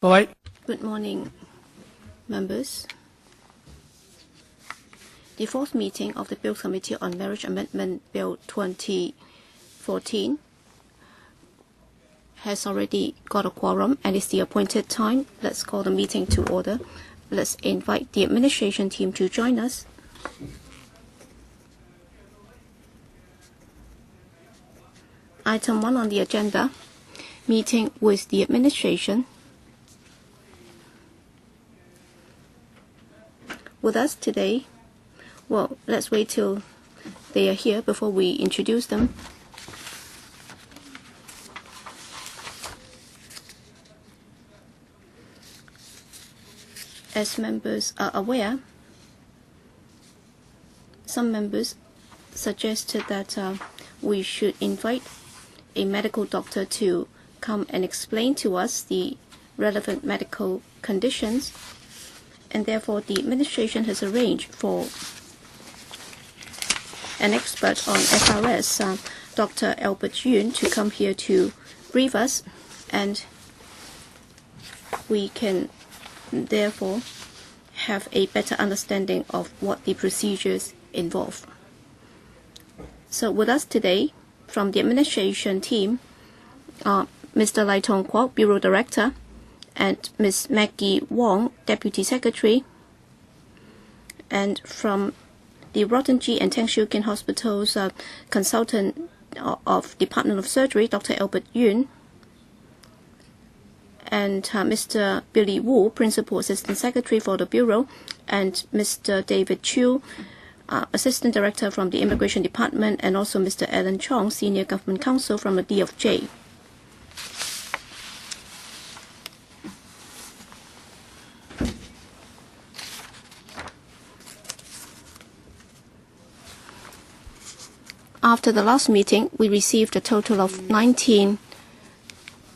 Good morning, members. The fourth meeting of the Bills Committee on Marriage Amendment Bill 2014 has already got a quorum and it's the appointed time. Let's call the meeting to order. Let's invite the administration team to join us. Item 1 on the agenda, meeting with the administration. With us today, well, let's wait till they are here before we introduce them. As members are aware, some members suggested that we should invite a medical doctor to come and explain to us the relevant medical conditions, and therefore the administration has arranged for an expert on SRS, Dr. Albert Yun, to come here to brief us, and we can therefore have a better understanding of what the procedures involve. So with us today from the administration team are Mr. Lai Tong Kwok, Bureau Director, and Ms. Maggie Wong, Deputy Secretary, and from the Rottenji and Teng Shui Kin Hospitals consultant of Department of Surgery, Dr. Albert Yun, and Mr. Billy Wu, Principal Assistant Secretary for the Bureau, and Mr. David Chu, Assistant Director from the Immigration Department, and also Mr. Alan Chong, Senior Government Counsel from the DFJ. After the last meeting, we received a total of 19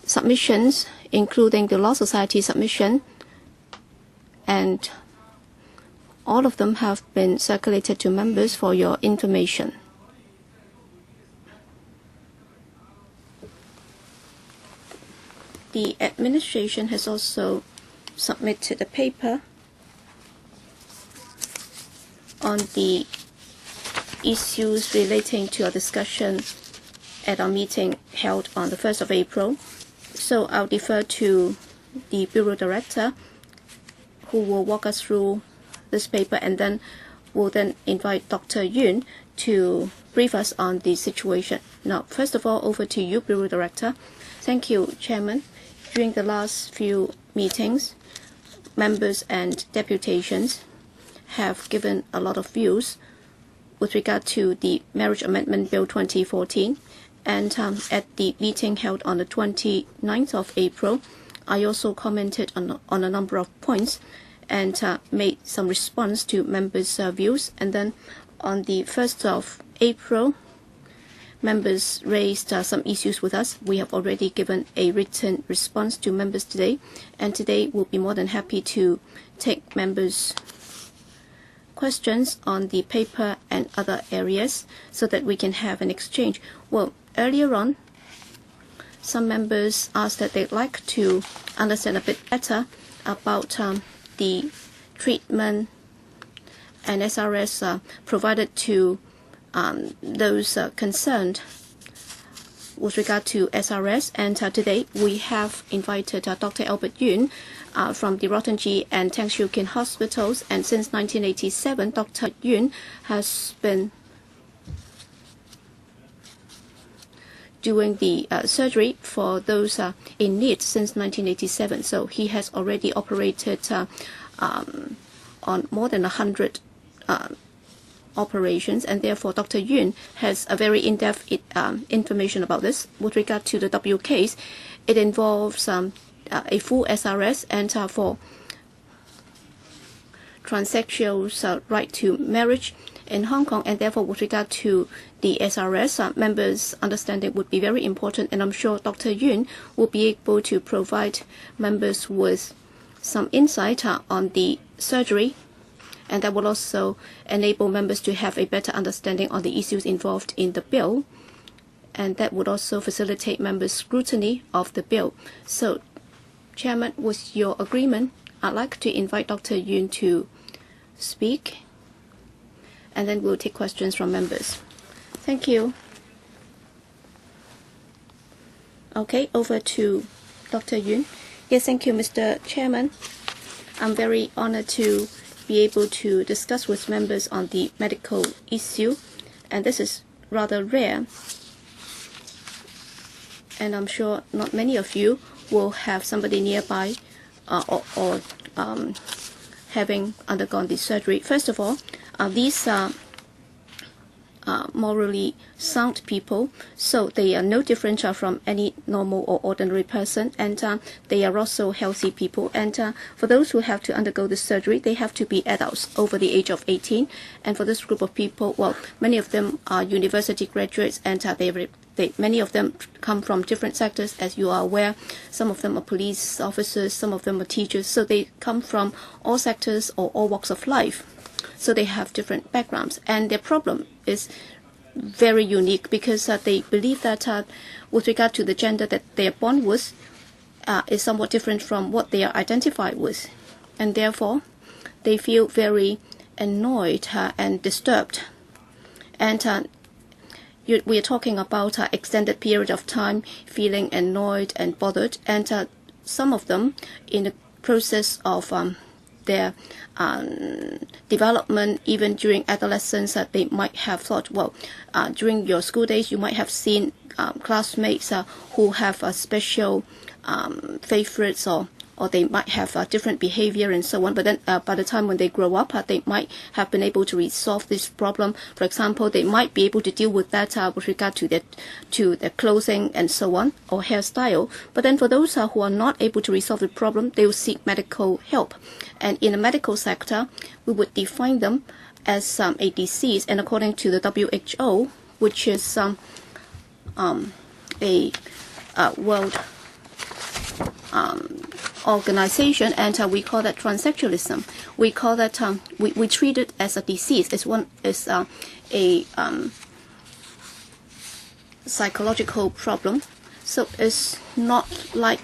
submissions, including the Law Society submission, and all of them have been circulated to members for your information. The administration has also submitted a paper on the issues relating to our discussion at our meeting held on the 1st of April. So I'll defer to the Bureau Director, who will walk us through this paper, and then we'll then invite Dr. Yun to brief us on the situation. Now, first of all, over to you, Bureau Director. Thank you, Chairman. During the last few meetings, members and deputations have given a lot of views with regard to the Marriage Amendment Bill 2014. And at the meeting held on the 29th of April, I also commented on a number of points and made some response to members' views. And then on the 1st of April, members raised some issues with us. We have already given a written response to members today, and today we'll be more than happy to take members' questions on the paper and other areas so that we can have an exchange. Well, earlier on, some members asked that they'd like to understand a bit better about the treatment and SRS provided to those concerned with regard to SRS. And today we have invited Dr. Albert Yun from the Rottenji and Teng Shui Kin Hospitals. And since 1987, Dr. Yun has been doing the surgery for those in need since 1987. So he has already operated on more than 100 operations, and therefore Dr. Yun has a very in-depth information about this. With regard to the W case, it involves a full SRS, and for transsexuals' right to marriage in Hong Kong, and therefore with regard to the SRS, members' understanding would be very important, and I'm sure Dr. Yun will be able to provide members with some insight on the surgery, and that will also enable members to have a better understanding on the issues involved in the bill, and that would also facilitate members' scrutiny of the bill. So Chairman, with your agreement, I'd like to invite Dr. Yun to speak, and then we'll take questions from members. Thank you. Okay, over to Dr. Yun. Yes, thank you, Mr. Chairman. I'm very honored to be able to discuss with members on the medical issue, and this is rather rare. And I'm sure not many of you will have somebody nearby or having undergone this surgery. First of all, these are morally sound people, so they are no different from any normal or ordinary person, and they are also healthy people. And for those who have to undergo the surgery, they have to be adults over the age of 18. And for this group of people, well, many of them are university graduates, and many of them come from different sectors, as you are aware. Some of them are police officers, some of them are teachers, so they come from all sectors or all walks of life. So they have different backgrounds, and their problem is very unique because they believe that with regard to the gender that they are born with is somewhat different from what they are identified with, and therefore they feel very annoyed and disturbed. And we are talking about an extended period of time feeling annoyed and bothered, and some of them in the process of their development, even during adolescence, they might have thought, well, during your school days, you might have seen classmates who have special favorites, or they might have different behavior and so on. But then by the time when they grow up, they might have been able to resolve this problem. For example, they might be able to deal with that with regard to their clothing and so on, or hairstyle. But then for those who are not able to resolve the problem, they will seek medical help. And in the medical sector, we would define them as a disease. And according to the WHO, which is a world organization, and we call that transsexualism. We call that we treat it as a disease. It's a psychological problem. So it's not like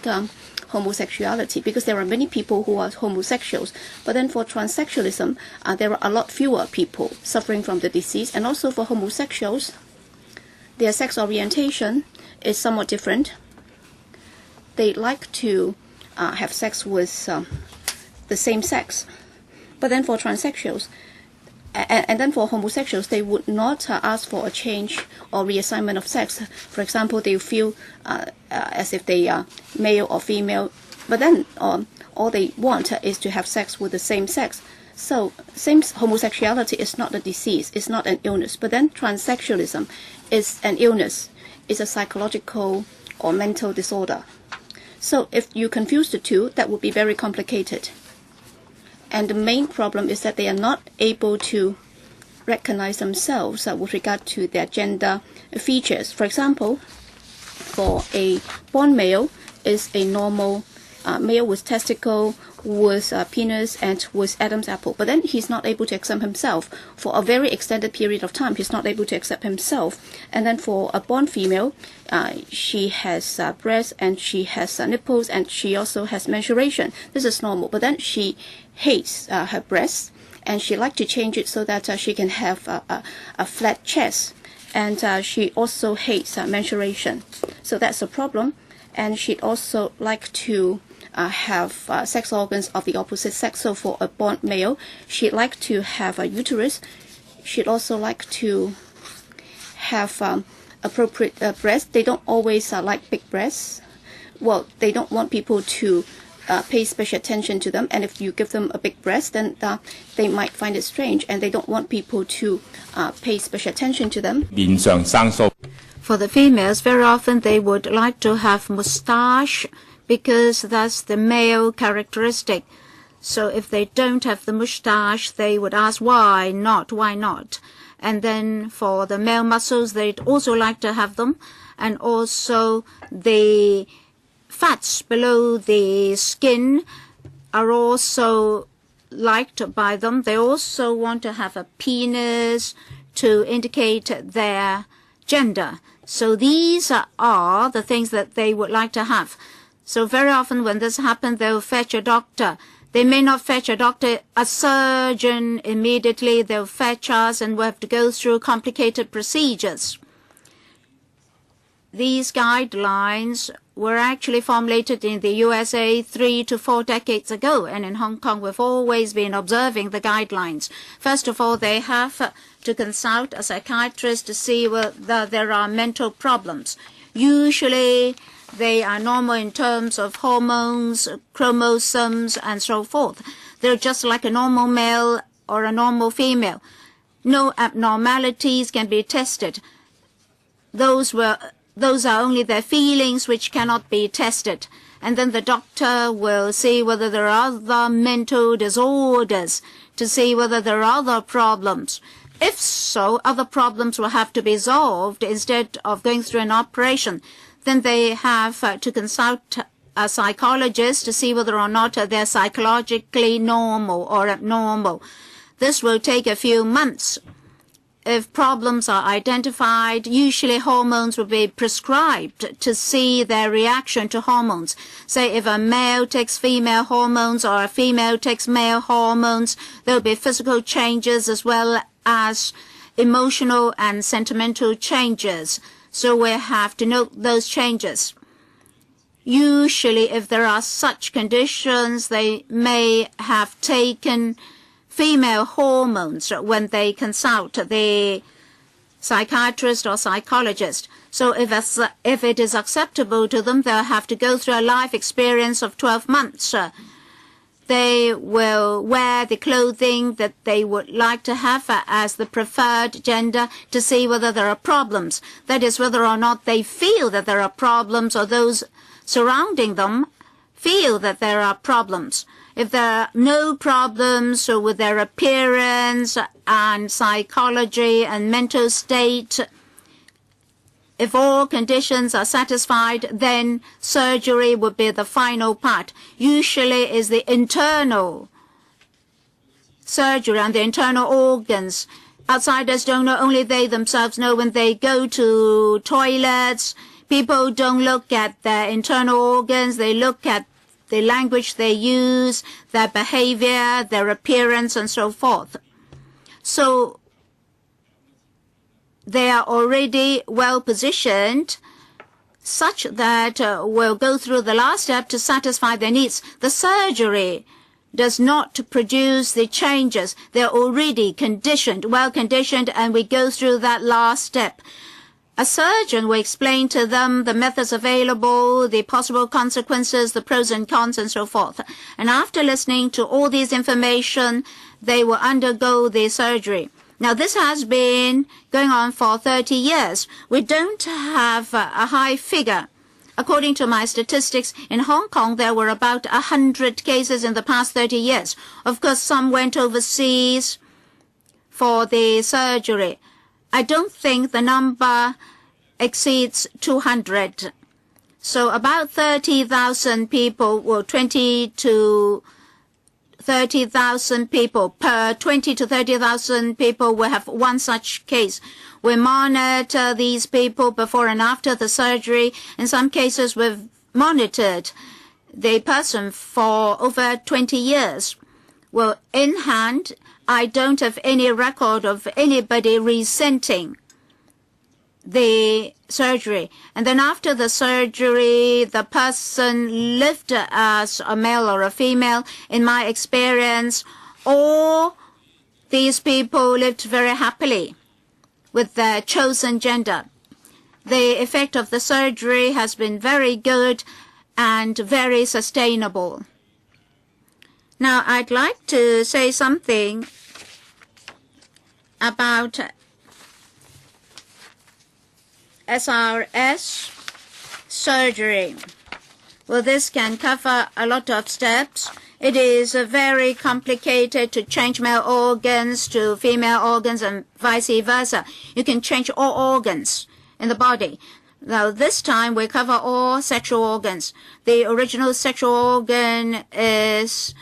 homosexuality, because there are many people who are homosexuals. But then for transsexualism, there are a lot fewer people suffering from the disease, and also for homosexuals, their sex orientation is somewhat different. They like to have sex with the same sex. But then for transsexuals, and then for homosexuals, they would not ask for a change or reassignment of sex. For example, they feel as if they are male or female, but then all they want is to have sex with the same sex. So homosexuality is not a disease, it's not an illness. But then transsexualism is an illness, it's a psychological or mental disorder. So if you confuse the two, that would be very complicated. And the main problem is that they are not able to recognize themselves with regard to their gender features. For example, for a born male is a normal male with testicle, with penis, and with Adam's apple. But then he's not able to accept himself. For a very extended period of time, he's not able to accept himself. And then for a born female, she has breasts, and she has nipples, and she also has menstruation. This is normal. But then she hates her breasts, and she likes to change it so that she can have a flat chest. And she also hates menstruation. So that's a problem. And she'd also like to have sex organs of the opposite sex. So for a born male, she'd like to have a uterus. She'd also like to have appropriate breasts. They don't always like big breasts. Well, they don't want people to pay special attention to them. And if you give them a big breast, then they might find it strange. And they don't want people to pay special attention to them. For the females, very often they would like to have mustache, because that's the male characteristic. So if they don't have the mustache, they would ask why not, why not? And then for the male muscles, they'd also like to have them. And also the fats below the skin are also liked by them. They also want to have a penis to indicate their gender. So these are the things that they would like to have. So very often when this happens, they'll fetch a doctor. They may not fetch a doctor, a surgeon immediately. They'll fetch us and we'll have to go through complicated procedures. These guidelines were actually formulated in the USA 3 to 4 decades ago, and in Hong Kong we've always been observing the guidelines. First of all, they have to consult a psychiatrist to see whether there are mental problems. Usually they are normal in terms of hormones, chromosomes, and so forth. They're just like a normal male or a normal female. No abnormalities can be tested. Those are only their feelings which cannot be tested. And then the doctor will see whether there are other mental disorders, to see whether there are other problems. If so, other problems will have to be solved instead of going through an operation. Then they have to consult a psychologist to see whether or not they're psychologically normal or abnormal. This will take a few months. If problems are identified, usually hormones will be prescribed to see their reaction to hormones. Say if a male takes female hormones or a female takes male hormones, there will be physical changes as well as emotional and sentimental changes. So we have to note those changes. Usually if there are such conditions, they may have taken female hormones when they consult the psychiatrist or psychologist. So if it is acceptable to them, they'll have to go through a life experience of 12 months. They will wear the clothing that they would like to have as the preferred gender to see whether there are problems. That is, whether or not they feel that there are problems or those surrounding them feel that there are problems. If there are no problems with their appearance and psychology and mental state, if all conditions are satisfied, then surgery would be the final part. Usually is the internal surgery on the internal organs. Outsiders don't know, only they themselves know. When they go to toilets, people don't look at their internal organs, they look at the language they use, their behavior, their appearance, and so forth. So they are already well positioned such that we'll go through the last step to satisfy their needs. The surgery does not produce the changes. They're already conditioned, well conditioned, and we go through that last step. A surgeon will explain to them the methods available, the possible consequences, the pros and cons, and so forth. And after listening to all this information, they will undergo the surgery. Now, this has been going on for 30 years. We don't have a high figure. According to my statistics, in Hong Kong, there were about 100 cases in the past 30 years. Of course, some went overseas for the surgery. I don't think the number exceeds 200. So about 30,000 people, well, 20 to 30,000 people per 20 to 30,000 people will have one such case. We monitor these people before and after the surgery. In some cases, we've monitored the person for over 20 years. Well, in hand, I don't have any record of anybody resenting the surgery. And then after the surgery, the person lived as a male or a female. In my experience, all these people lived very happily with their chosen gender. The effect of the surgery has been very good and very sustainable. Now, I'd like to say something about SRS surgery. Well, this can cover a lot of steps. It is very complicated to change male organs to female organs and vice versa. You can change all organs in the body. Now, this time we cover all sexual organs. The original sexual organ is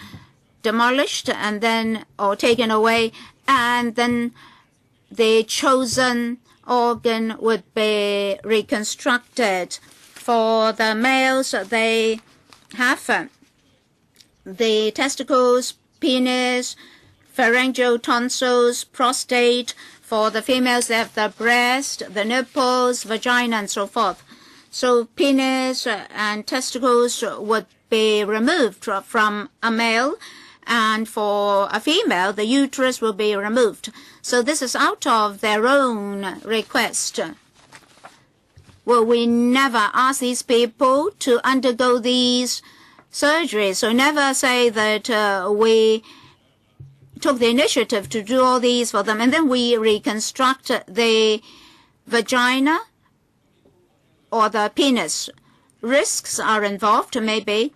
demolished and then or taken away, and then the chosen organ would be reconstructed. For the males, they have the testicles, penis, pharyngeal tonsils, prostate. For the females, they have the breast, the nipples, vagina, and so forth. So penis and testicles would be removed from a male, and for a female, the uterus will be removed. So this is out of their own request. Well, we never ask these people to undergo these surgeries. So never say that we took the initiative to do all these for them, and then we reconstruct the vagina or the penis. Risks are involved, maybe.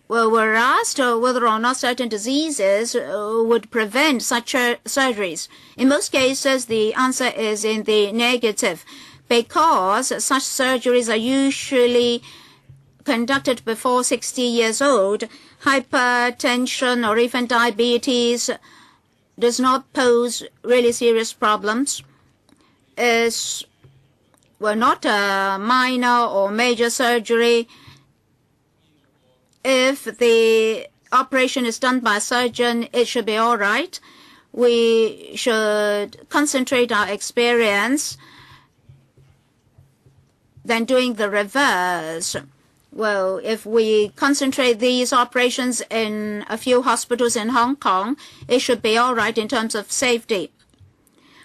Well, we're asked whether or not certain diseases would prevent such surgeries. In most cases, the answer is in the negative, because such surgeries are usually conducted before 60 years old. Hypertension or even diabetes does not pose really serious problems. It's not a minor or major surgery. If the operation is done by a surgeon, it should be all right. We should concentrate our experience than doing the reverse. Well, if we concentrate these operations in a few hospitals in Hong Kong, it should be all right in terms of safety.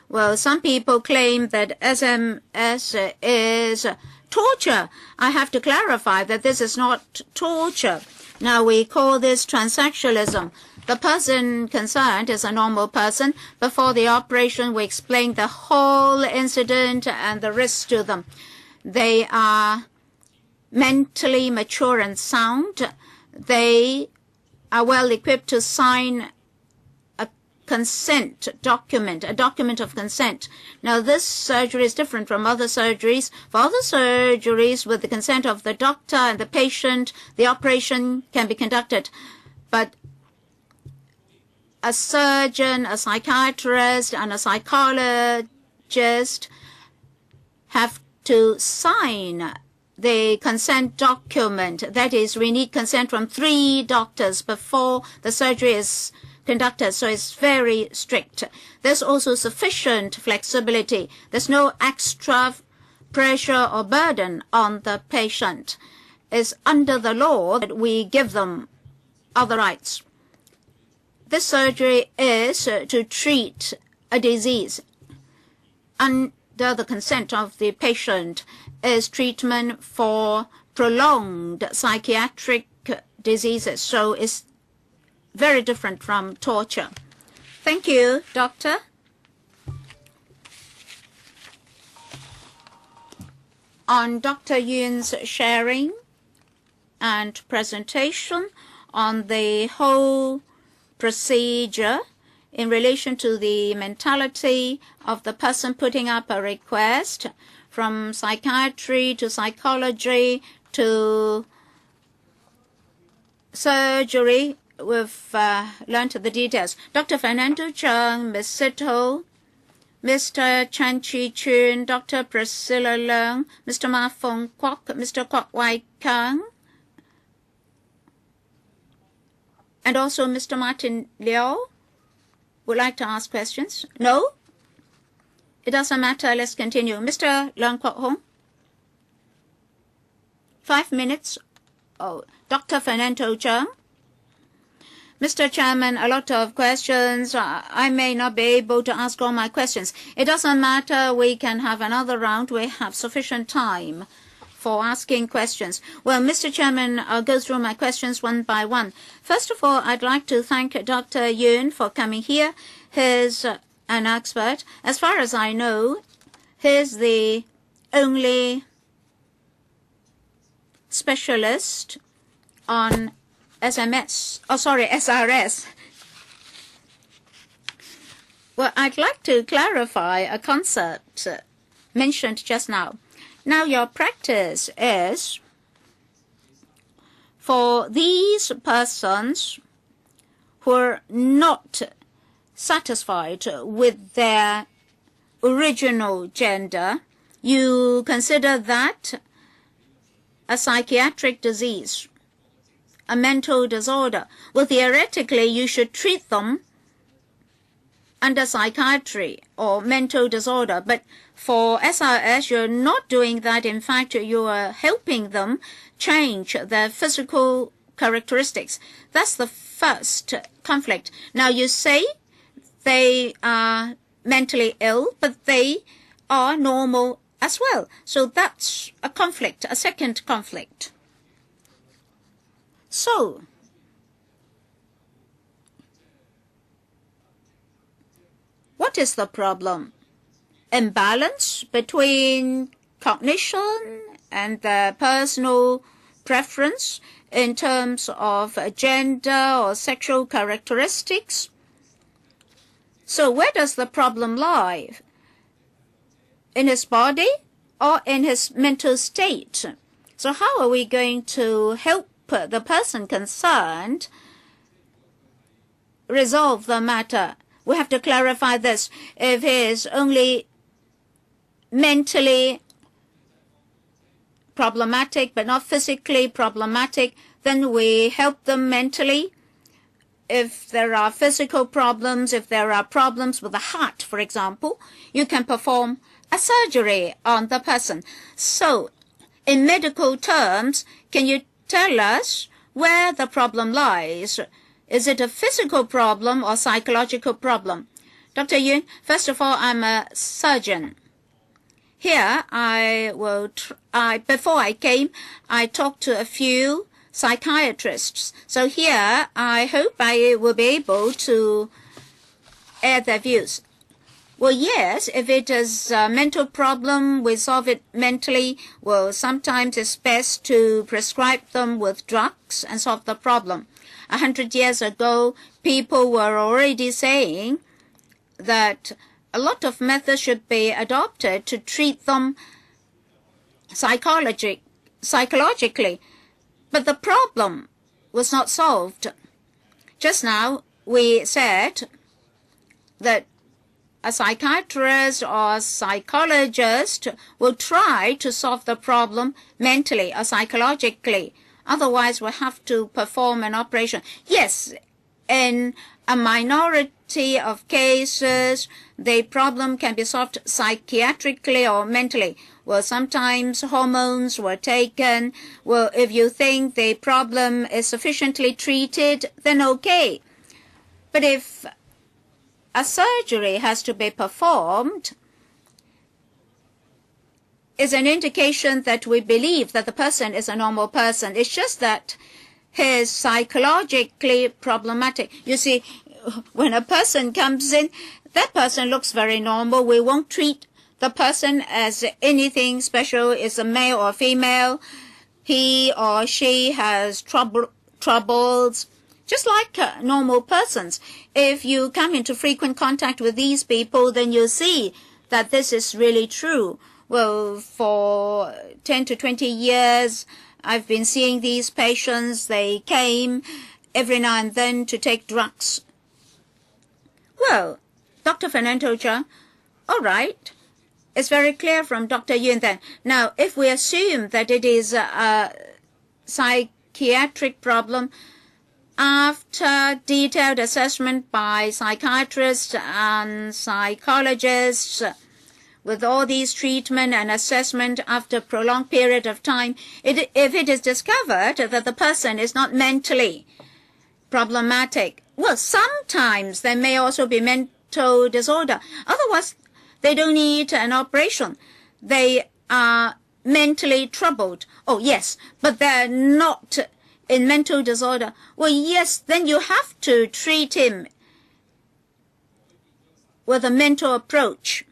Well, some people claim that SMS is torture. I have to clarify that this is not torture. Now, we call this transactionalism. The person concerned is a normal person. Before the operation, we explain the whole incident and the risks to them. They are mentally mature and sound. They are well equipped to sign a consent document, a document of consent. Now, this surgery is different from other surgeries. For other surgeries, with the consent of the doctor and the patient, the operation can be conducted. But a surgeon, a psychiatrist, and a psychologist have to sign the consent document. That is, we need consent from 3 doctors before the surgery is conducted. So it's very strict. There's also sufficient flexibility. There's no extra pressure or burden on the patient. It's under the law that we give them other rights. This surgery is to treat a disease. Under the consent of the patient is treatment for prolonged psychiatric diseases. So it's very different from torture. Thank you, Doctor. On Dr. Yun's sharing and presentation on the whole procedure in relation to the mentality of the person putting up a request, from psychiatry to psychology to surgery, we've learned the details. Dr. Fernando Chung, Ms. Sito, Mr. Chan Chi-chun, Dr. Priscilla Leung, Mr. Ma Fong Kwok, Mr. Kwok Wai Kang, and also Mr. Martin Liu would like to ask questions. No? It doesn't matter. Let's continue. Mr. Leung Kwok Hong. 5 minutes. Oh, Dr. Fernando Chung. Mr. Chairman, a lot of questions. I may not be able to ask all my questions. It doesn't matter. We can have another round. We have sufficient time for asking questions. Well, Mr. Chairman, I'll go through my questions one by one. First of all, I'd like to thank Dr. Yun for coming here. He's an expert. As far as I know, he's the only specialist on SRS. Well, I'd like to clarify a concept mentioned just now. Now, your practice is for these persons who are not satisfied with their original gender, you consider that a psychiatric disease. a mental disorder. Well, theoretically, you should treat them under psychiatry or mental disorder. But for SRS, you're not doing that. In fact, you are helping them change their physical characteristics. That's the first conflict. Now, you say they are mentally ill, but they are normal as well. So that's a conflict, a second conflict. So, what is the problem? Imbalance between cognition and the personal preference in terms of gender or sexual characteristics. So where does the problem lie? In his body or in his mental state? So how are we going to help the person concerned resolve the matter? We have to clarify this. If he is only mentally problematic but not physically problematic, then we help them mentally. If there are physical problems, if there are problems with the heart, for example, you can perform a surgery on the person. So, in medical terms, can you tell us where the problem lies? Is it a physical problem or psychological problem? Dr. Yun, first of all, I'm a surgeon. Here, before I came, I talked to a few psychiatrists. So here, I hope I will be able to air their views. Well, yes, if it is a mental problem, we solve it mentally. Well, sometimes it's best to prescribe them with drugs and solve the problem. 100 years ago, people were already saying that a lot of methods should be adopted to treat them psychologically. But the problem was not solved. Just now, we said that a psychiatrist or psychologist will try to solve the problem mentally or psychologically. Otherwise, we'll have to perform an operation. Yes, in a minority of cases, the problem can be solved psychiatrically or mentally. Well, sometimes hormones were taken. Well, if you think the problem is sufficiently treated, then okay. But if a surgery has to be performed, is an indication that we believe that the person is a normal person. It's just that he's psychologically problematic. You see, when a person comes in, that person looks very normal. We won't treat the person as anything special. Is a male or female. He or she has troubles, just like normal persons. If you come into frequent contact with these people, then you'll see that this is really true. Well, for 10 to 20 years, I've been seeing these patients. They came every now and then to take drugs. Well, Dr. Fernando Zhang, all right. It's very clear from Dr. Yun then. Now, if we assume that it is a psychiatric problem, after detailed assessment by psychiatrists and psychologists, with all these treatment and assessment after a prolonged period of time, if it is discovered that the person is not mentally problematic, well, sometimes there may also be mental disorder. Otherwise, they don't need an operation. They are mentally troubled. Oh, yes, but they're not in mental disorder. Well, yes, then you have to treat him with a mental approach.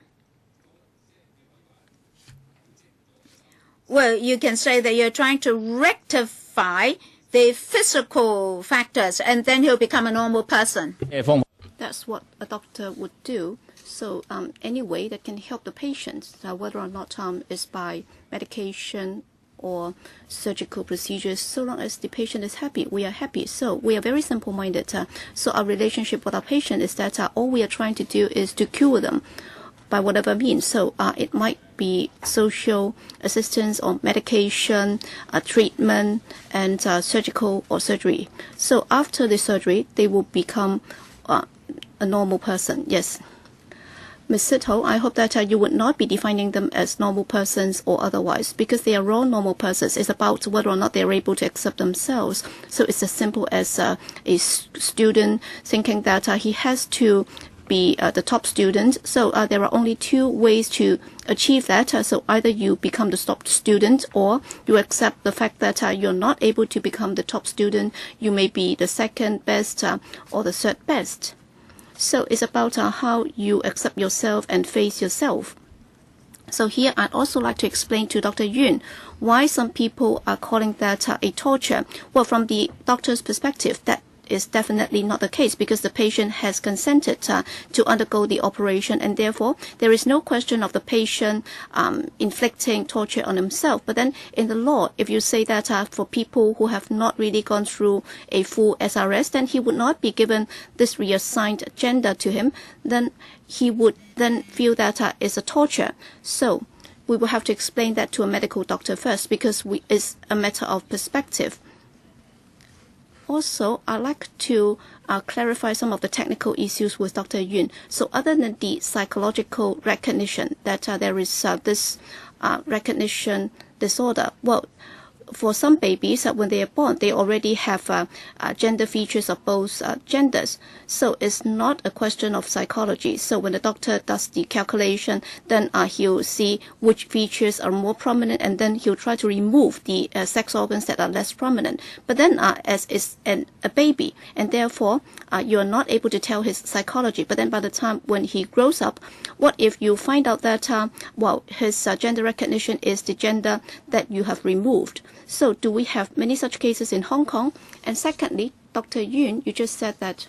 Well, you can say that you're trying to rectify the physical factors, and then he'll become a normal person. That's what a doctor would do. So any way that can help the patient, whether or not is by medication or surgical procedures, so long as the patient is happy, we are happy. So we are very simple-minded. So our relationship with our patient is that all we are trying to do is to cure them by whatever means. So it might be social assistance or medication, treatment, and surgical or surgery. So after the surgery, they will become a normal person. Yes. Ms. Sito, I hope that you would not be defining them as normal persons or otherwise, because they are all normal persons. It's about whether or not they are able to accept themselves. So it's as simple as a student thinking that he has to be the top student. So there are only two ways to achieve that. So either you become the top student, or you accept the fact that you're not able to become the top student. You may be the second best or the third best. So it's about how you accept yourself and face yourself. So here I'd also like to explain to Dr. Yun why some people are calling that a torture. Well, from the doctor's perspective, that is definitely not the case, because the patient has consented to undergo the operation, and therefore there is no question of the patient inflicting torture on himself. But then in the law, if you say that for people who have not really gone through a full SRS, then he would not be given this reassigned gender to him, then he would then feel that it's a torture. So we will have to explain that to a medical doctor first, because it's a matter of perspective. Also, I'd like to clarify some of the technical issues with Dr. Yun. So other than the psychological recognition that there is this recognition disorder, well, for some babies, when they are born, they already have gender features of both genders. So it's not a question of psychology. So when the doctor does the calculation, then he'll see which features are more prominent, and then he'll try to remove the sex organs that are less prominent. But then as is a baby, and therefore you're not able to tell his psychology. But then by the time when he grows up, what if you find out that, well, his gender recognition is the gender that you have removed? So do we have many such cases in Hong Kong? And secondly, Dr. Yun, you just said that,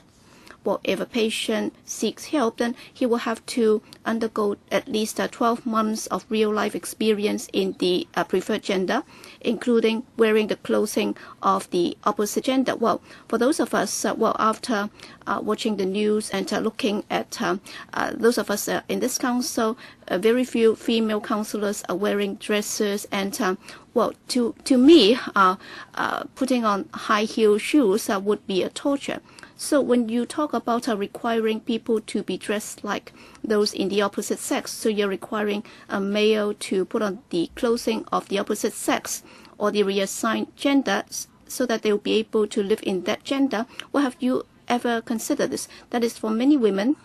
well, if a patient seeks help, then he will have to undergo at least 12 months of real-life experience in the preferred gender, including wearing the clothing of the opposite gender. Well, for those of us, well, after watching the news and looking at those of us in this council, very few female councillors are wearing dresses, and well, to me, putting on high heel shoes would be a torture. So when you talk about requiring people to be dressed like those in the opposite sex, so you're requiring a male to put on the clothing of the opposite sex or the reassigned gender so that they will be able to live in that gender. Well, have you ever considered this? That is, for many women,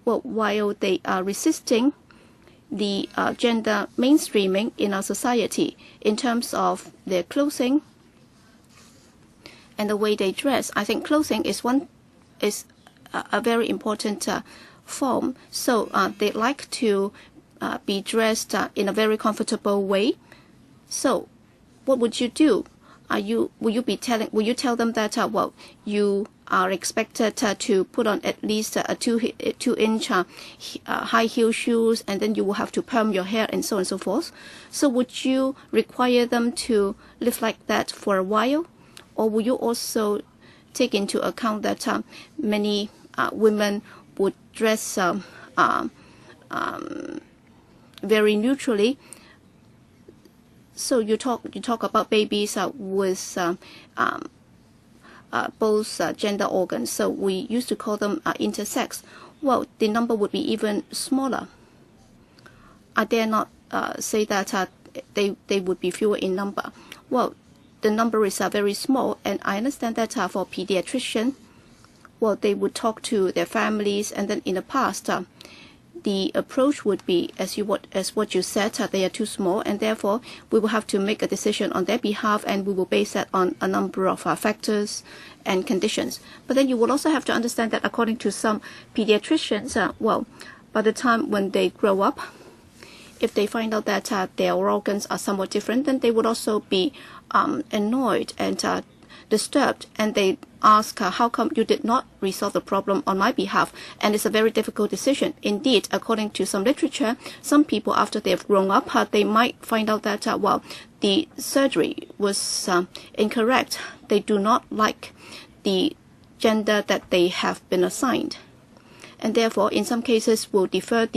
well, while they are resisting the gender mainstreaming in our society in terms of their clothing and the way they dress, I think clothing is a very important form. So they like to be dressed in a very comfortable way. So what would you do? Will you tell them that well, you are expected to put on at least a 2-inch high heel shoes, and then you will have to perm your hair and so on and so forth? So would you require them to live like that for a while? Or will you also take into account that many women would dress very neutrally? So you talk about babies with both gender organs. So we used to call them intersex. Well, the number would be even smaller. I dare not say that they would be fewer in number. Well, the number is very small, and I understand that for pediatrician, well, they would talk to their families, and then in the past, the approach would be as what you said, they are too small, and therefore we will have to make a decision on their behalf, and we will base that on a number of factors and conditions. But then you will also have to understand that according to some pediatricians, well, by the time when they grow up, if they find out that their organs are somewhat different, then they would also be annoyed and disturbed, and they ask, how come you did not resolve the problem on my behalf? And it's a very difficult decision. Indeed, according to some literature, some people, after they've grown up, they might find out that, well, the surgery was incorrect. They do not like the gender that they have been assigned. and therefore in some cases will defer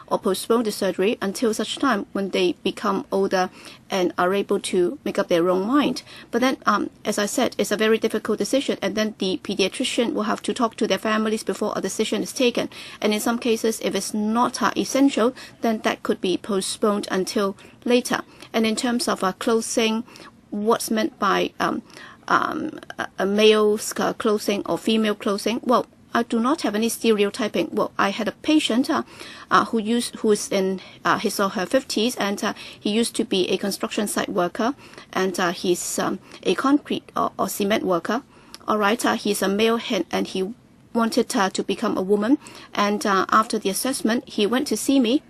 or postpone the surgery until such time when they become older and are able to make up their own mind. But then, as I said, it's a very difficult decision, and then the pediatrician will have to talk to their families before a decision is taken. And in some cases, if it's not essential, then that could be postponed until later. And in terms of clothing, what's meant by a male's clothing or female clothing? Well, I do not have any stereotyping. Well, I had a patient who is in his or her 50s, and he used to be a construction site worker, and he's a concrete or cement worker. All right, he's a male, and he wanted to become a woman. And after the assessment, he went to see me.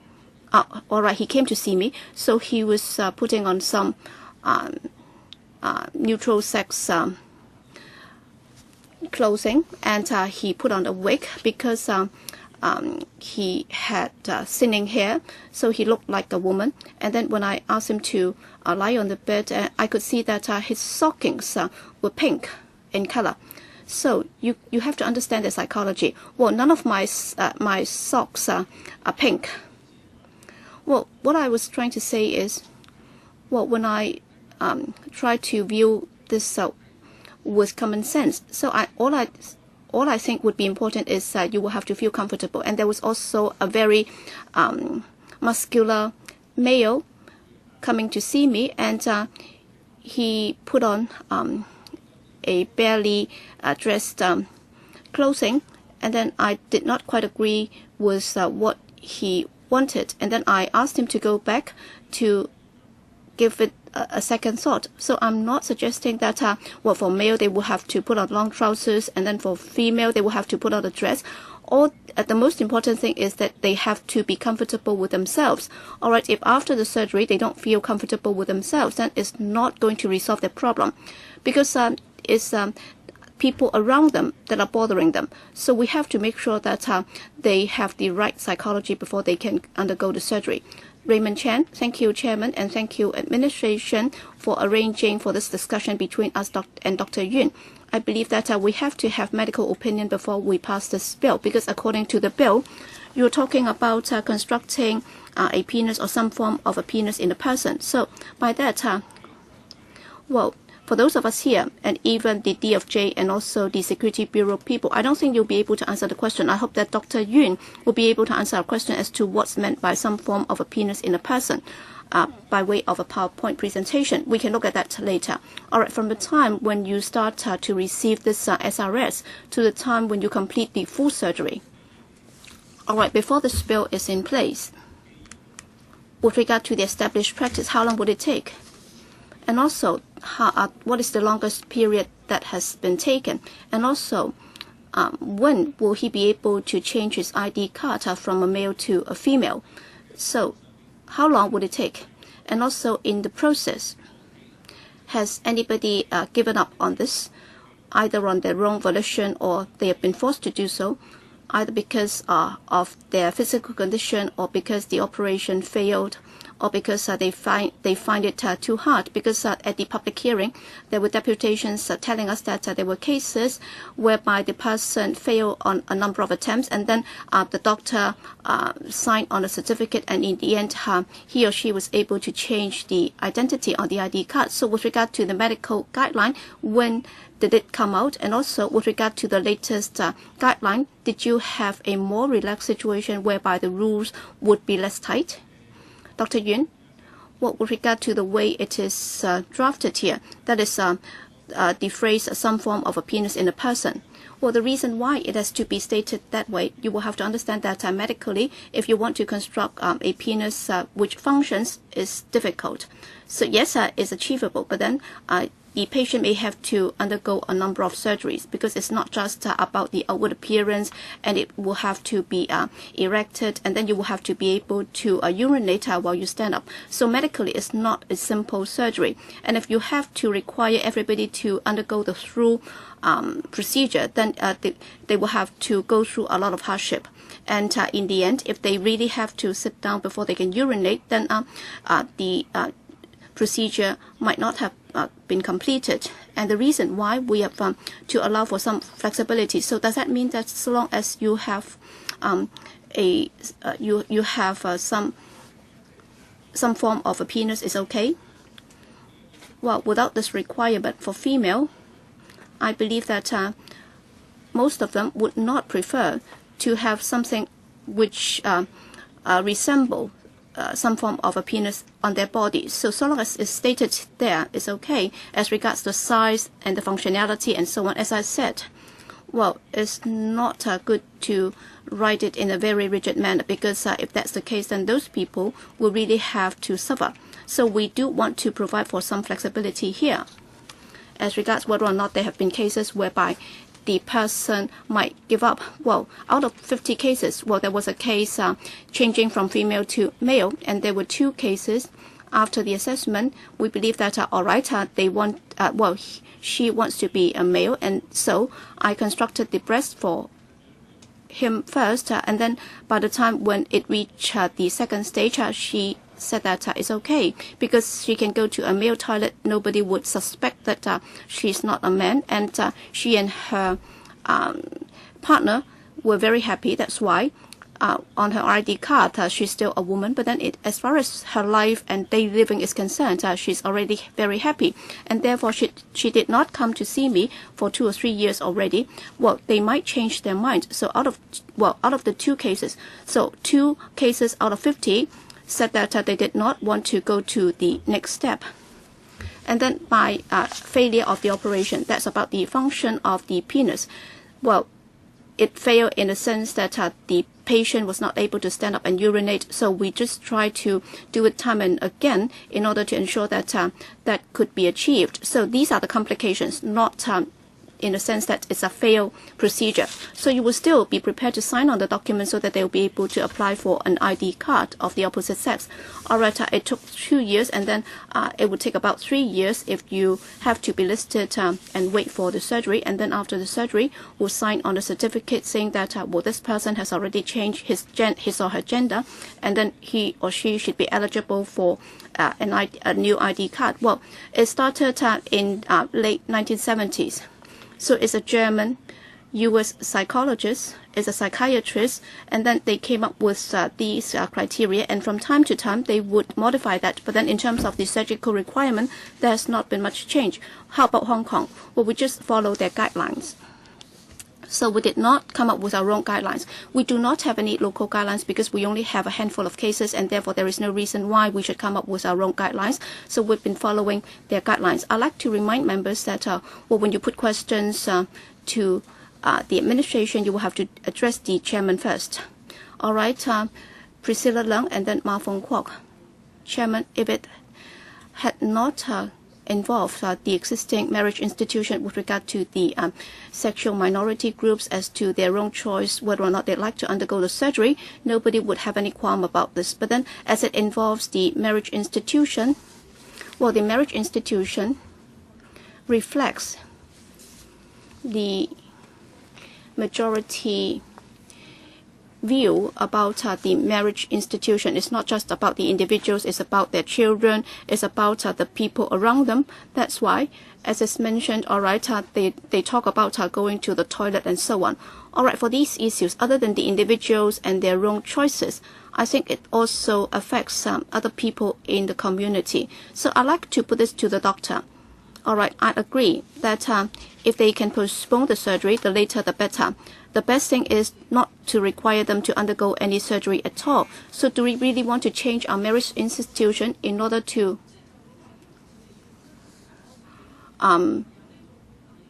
All right, he came to see me. So he was putting on some neutral sex clothing, and he put on a wig because he had thinning hair, so he looked like a woman. And then when I asked him to lie on the bed, I could see that his stockings were pink in color. So you have to understand the psychology. Well, none of my socks are pink. Well, what I was trying to say is, well, when I try to view this with common sense, so all I think would be important is you will have to feel comfortable. And there was also a very muscular male coming to see me, and he put on a barely dressed clothing, and then I did not quite agree with what he wanted, and then I asked him to go back to give it a second thought. So I'm not suggesting that well, for male they will have to put on long trousers, and then for female they will have to put on a dress. Or the most important thing is that they have to be comfortable with themselves. All right, if after the surgery they don't feel comfortable with themselves, then it's not going to resolve their problem, because it's people around them that are bothering them. So we have to make sure that they have the right psychology before they can undergo the surgery. Raymond Chan, thank you, Chairman, and thank you, Administration, for arranging for this discussion between us and Dr. Yun. I believe that we have to have medical opinion before we pass this bill, because according to the bill, you're talking about constructing a penis or some form of a penis in a person. So by that, well, for those of us here, and even the DFJ and also the Security Bureau people, I don't think you'll be able to answer the question. I hope that Dr. Yun will be able to answer our question as to what's meant by some form of a penis in a person by way of a PowerPoint presentation. We can look at that later. All right, from the time when you start to receive this SRS to the time when you complete the full surgery. All right, before this bill is in place, with regard to the established practice, how long would it take? And also, what is the longest period that has been taken? And also, when will he be able to change his ID card from a male to a female? So, how long would it take? And also, in the process, has anybody given up on this, either on their own volition or they have been forced to do so, either because of their physical condition or because the operation failed, or because they find it too hard? Because at the public hearing, there were deputations telling us that there were cases whereby the person failed on a number of attempts, and then the doctor signed on a certificate, and in the end, he or she was able to change the identity on the ID card. So with regard to the medical guideline, when did it come out? And also with regard to the latest guideline, did you have a more relaxed situation whereby the rules would be less tight? Dr. Yun, well, with regard to the way it is drafted here, that is the phrase some form of a penis in a person. Well, the reason why it has to be stated that way, you will have to understand that medically, if you want to construct a penis which functions, is difficult. So yes, it's achievable, but then the patient may have to undergo a number of surgeries, because it's not just about the outward appearance, and it will have to be erected, and then you will have to be able to urinate while you stand up. So medically, it's not a simple surgery. And if you have to require everybody to undergo the through procedure, then they will have to go through a lot of hardship. And in the end, if they really have to sit down before they can urinate, then the procedure might not have been completed. And the reason why we have to allow for some flexibility. So does that mean that so long as you have some form of a penis is okay? Well, without this requirement for female, I believe that most of them would not prefer to have something which resemble some form of a penis on their body. So long as it's stated there, it's okay as regards the size and the functionality and so on. As I said, well, it's not good to write it in a very rigid manner, because if that's the case, then those people will really have to suffer. So we do want to provide for some flexibility here. As regards whether or not there have been cases whereby the person might give up. Well, out of 50 cases, well, there was a case changing from female to male, and there were 2 cases after the assessment. We believe that, all right, they want, well, she wants to be a male, and so I constructed the breast for him first, and then by the time when it reached the second stage, she said that it's okay because she can go to a male toilet. Nobody would suspect that she's not a man, and she and her partner were very happy. That's why on her ID card she's still a woman, but then as far as her life and daily living is concerned, she's already very happy, and therefore she did not come to see me for 2 or 3 years already. Well, they might change their mind. So out of the 2 cases, so 2 cases out of 50 said that they did not want to go to the next step. And then by failure of the operation, that's about the function of the penis. Well, it failed in the sense that the patient was not able to stand up and urinate. So we just try to do it time and again in order to ensure that that could be achieved. So these are the complications, not in the sense that it's a failed procedure. So you will still be prepared to sign on the document so that they will be able to apply for an ID card of the opposite sex. Alright, it took 2 years, and then it would take about 3 years if you have to be listed and wait for the surgery. And then after the surgery, we'll sign on the certificate saying that well, this person has already changed his or her gender, and then he or she should be eligible for a new ID card. Well, it started in late 1970s. So it's a German US psychologist, it's a psychiatrist, and then they came up with these criteria, and from time to time they would modify that. But then in terms of the surgical requirement, there has not been much change. How about Hong Kong? Well, we just follow their guidelines. So we did not come up with our own guidelines. We do not have any local guidelines because we only have a handful of cases, and therefore there is no reason why we should come up with our own guidelines. So we've been following their guidelines. I like to remind members that well, when you put questions to the administration, you will have to address the chairman first. All right, Priscilla Leung and then Ma Fong Kwok. Chairman, if it had not involved the existing marriage institution with regard to the sexual minority groups as to their own choice whether or not they'd like to undergo the surgery, nobody would have any qualm about this. But then as it involves the marriage institution, well, the marriage institution reflects the majority view about the marriage institution. It's not just about the individuals, it's about their children, it's about the people around them. That's why, as is mentioned, all right, they talk about going to the toilet and so on. All right, for these issues, other than the individuals and their own choices, I think it also affects other people in the community. So I like to put this to the doctor. All right, I agree that if they can postpone the surgery, the later the better. The best thing is not to require them to undergo any surgery at all. So do we really want to change our marriage institution in order to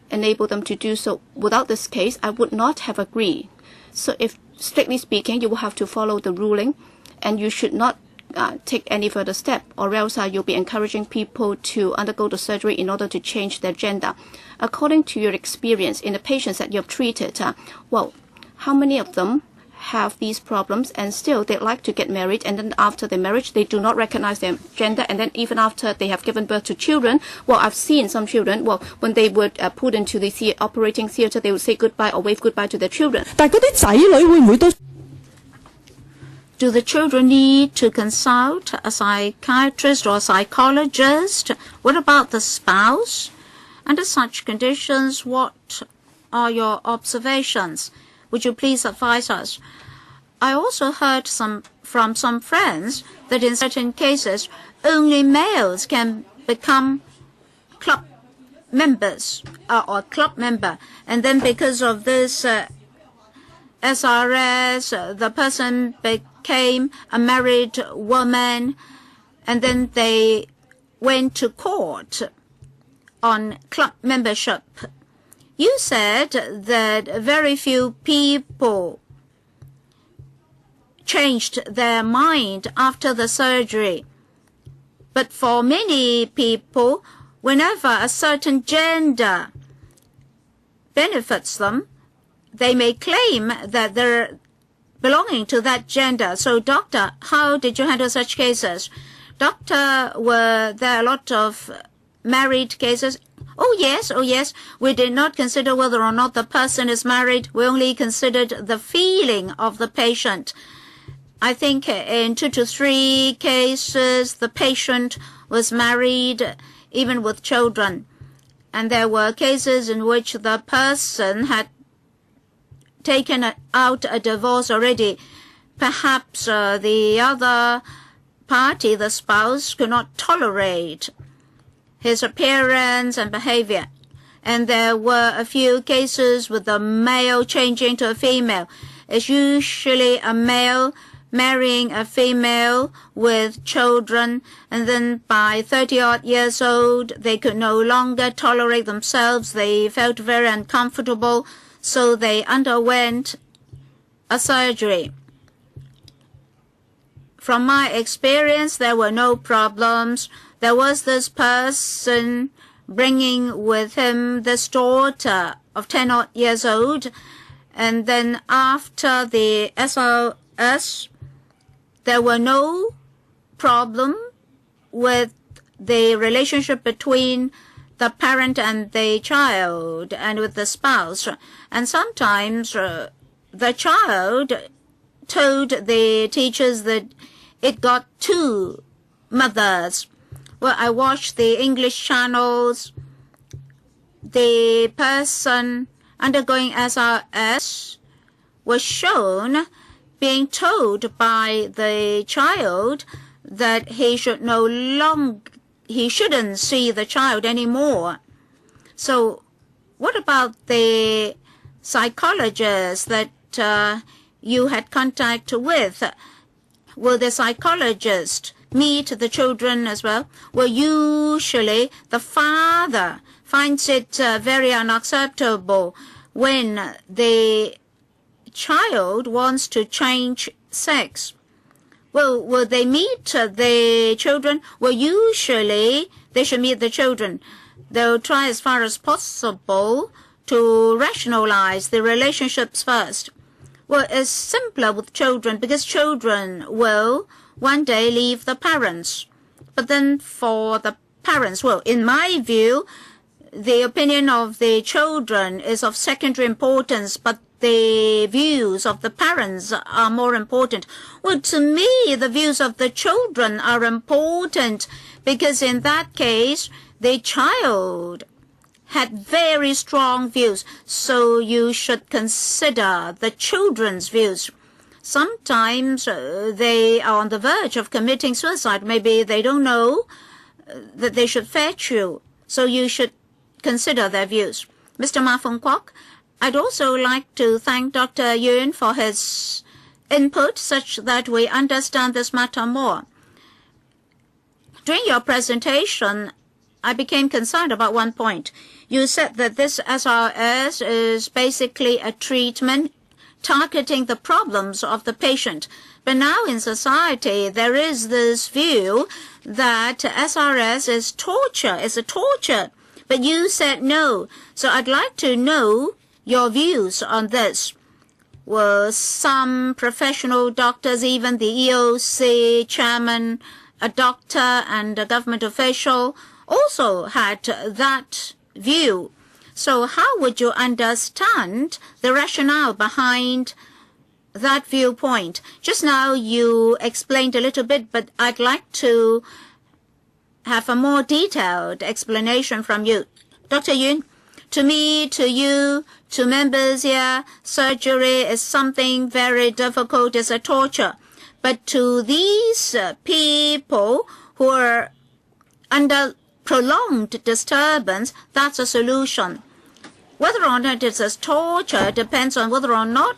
enable them to do so? Without this case, I would not have agreed. So if, strictly speaking, you will have to follow the ruling, and you should not take any further step, or else you'll be encouraging people to undergo the surgery in order to change their gender. According to your experience in the patients that you've treated, well, how many of them have these problems and still they'd like to get married, and then after the marriage they do not recognize their gender, and then even after they have given birth to children, well, I've seen some children, well, when they would put into the operating theater, they would say goodbye or wave goodbye to their children. Do the children need to consult a psychiatrist or a psychologist? What about the spouse? Under such conditions, what are your observations? Would you please advise us? I also heard from some friends that in certain cases, only males can become club members or club member. And then because of this SRS, the person became a married woman, and then they went to court on club membership. You said that very few people changed their mind after the surgery. But for many people, whenever a certain gender benefits them, they may claim that they're belonging to that gender. So, doctor, how did you handle such cases? Doctor, were there a lot of married cases? Oh yes. We did not consider whether or not the person is married. We only considered the feeling of the patient. I think in 2 to 3 cases, the patient was married, even with children. And there were cases in which the person had taken out a divorce already. Perhaps the other party, the spouse, could not tolerate his appearance and behavior. And there were a few cases with the male changing to a female. It's usually a male marrying a female with children, and then by 30-odd years old, they could no longer tolerate themselves. They felt very uncomfortable, so they underwent a surgery. From my experience, there were no problems. There was this person bringing with him this daughter of 10-odd years old, and then after the SRS, there were no problem with the relationship between the parent and the child and with the spouse. And sometimes the child told the teachers that it got 2 mothers. Well, I watched the English channels. The person undergoing SRS was shown being told by the child that he shouldn't see the child anymore. So what about the psychologist that you had contact with? Will the psychologist meet the children as well? Well, usually the father finds it very unacceptable when the child wants to change sex. Well, will they meet the children? Well, usually they should meet the children. They'll try as far as possible to rationalize the relationships first. Well, it's simpler with children because children will one day leave the parents. But then for the parents, well, in my view, the opinion of the children is of secondary importance, but the views of the parents are more important. Well, to me, the views of the children are important because in that case, the child had very strong views. So you should consider the children's views. Sometimes they are on the verge of committing suicide. Maybe they don't know that they should fetch you. So you should consider their views. Mr. Ma Fong Kwok, I'd also like to thank Dr. Yuen for his input such that we understand this matter more. During your presentation, I became concerned about one point. You said that this SRS is basically a treatment targeting the problems of the patient. But now in society, there is this view that SRS is torture, is a torture. But you said no. So I'd like to know your views on this. Well, some professional doctors, even the EOC chairman, a doctor and a government official, also had that view. So how would you understand the rationale behind that viewpoint? Just now you explained a little bit, but I'd like to have a more detailed explanation from you. Dr. Yun, to me, to you, to members here, surgery is something very difficult, it's a torture. But to these people who are under prolonged disturbance, that's a solution. Whether or not it's a torture depends on whether or not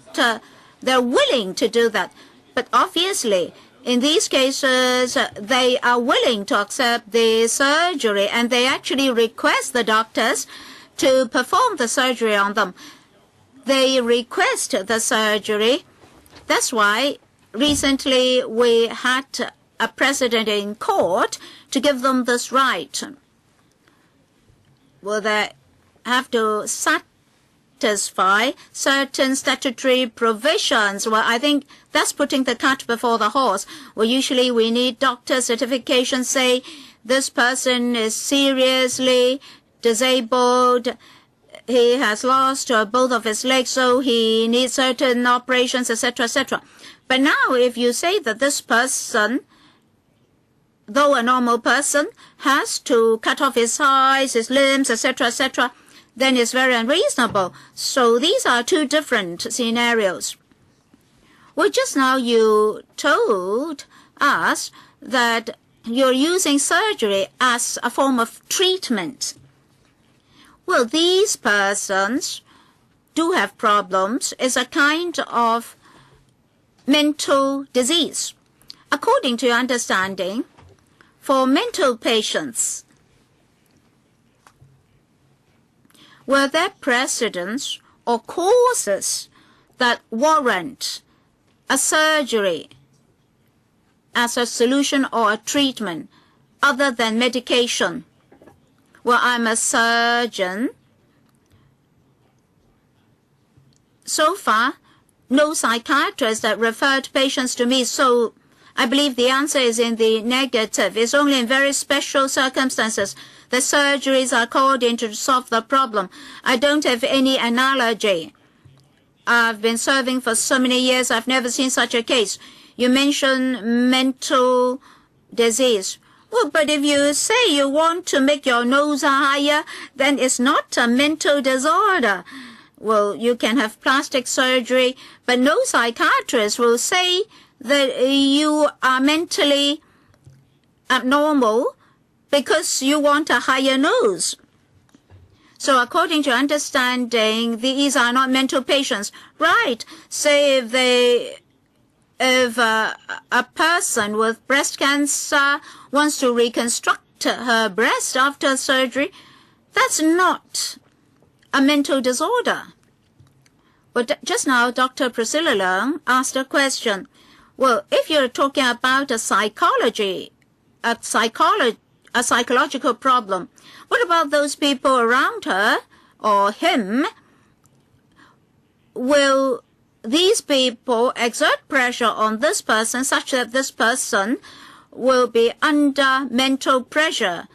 they're willing to do that. But obviously, in these cases, they are willing to accept the surgery, and they actually request the doctors to perform the surgery on them. They request the surgery. That's why recently we had a precedent in court to give them this right. Well, they have to satisfy certain statutory provisions. Well, I think that's putting the cart before the horse. Well, usually we need doctor certification, say this person is seriously disabled, he has lost both of his legs, so he needs certain operations, etc., etc. But now if you say that this person, though a normal person, has to cut off his eyes, his limbs, etc., etc., then it's very unreasonable. So these are two different scenarios. Well, just now you told us that you're using surgery as a form of treatment. Well, these persons do have problems. It's a kind of mental disease. According to your understanding, for mental patients, were there precedents or causes that warrant a surgery as a solution or a treatment other than medication? Well, I'm a surgeon. So far, no psychiatrist that referred patients to me, so I believe the answer is in the negative. It's only in very special circumstances that surgeries are called in to solve the problem. I don't have any analogy. I've been serving for so many years, I've never seen such a case. You mention mental disease. Well, but if you say you want to make your nose higher, then it's not a mental disorder. Well, you can have plastic surgery, but no psychiatrist will say that you are mentally abnormal because you want a higher nose. So according to your understanding, these are not mental patients. Right. Say if a person with breast cancer wants to reconstruct her breast after surgery, that's not a mental disorder. But just now, Dr. Priscilla Leung asked a question. Well, if you're talking about a psychological problem, what about those people around her or him? Will these people exert pressure on this person such that this person will be under mental pressure?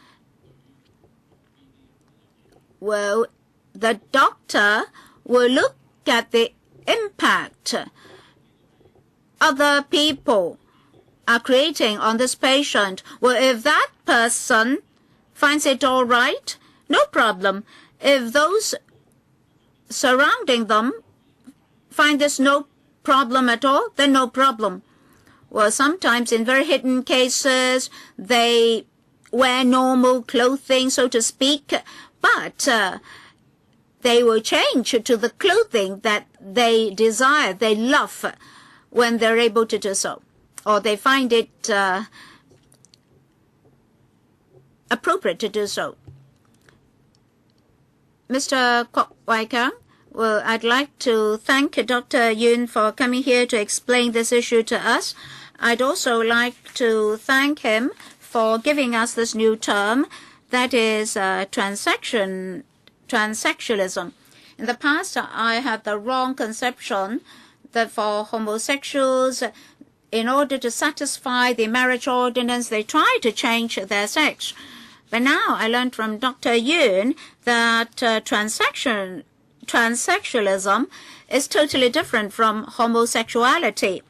Well, the doctor will look at the impact other people are creating on this patient. Well, if that person finds it all right, no problem. If those surrounding them find this no problem at all, then no problem. Well, sometimes in very hidden cases, they wear normal clothing, so to speak, but they will change to the clothing that they desire, they love, when they're able to do so, or they find it appropriate to do so. Mr. Kwok Wai Kang, well, I'd like to thank Dr. Yun for coming here to explain this issue to us. I'd also like to thank him for giving us this new term, that is transsexualism. In the past, I had the wrong conception that for homosexuals, in order to satisfy the marriage ordinance, they try to change their sex. But now I learned from Dr. Yun that transsexualism is totally different from homosexuality.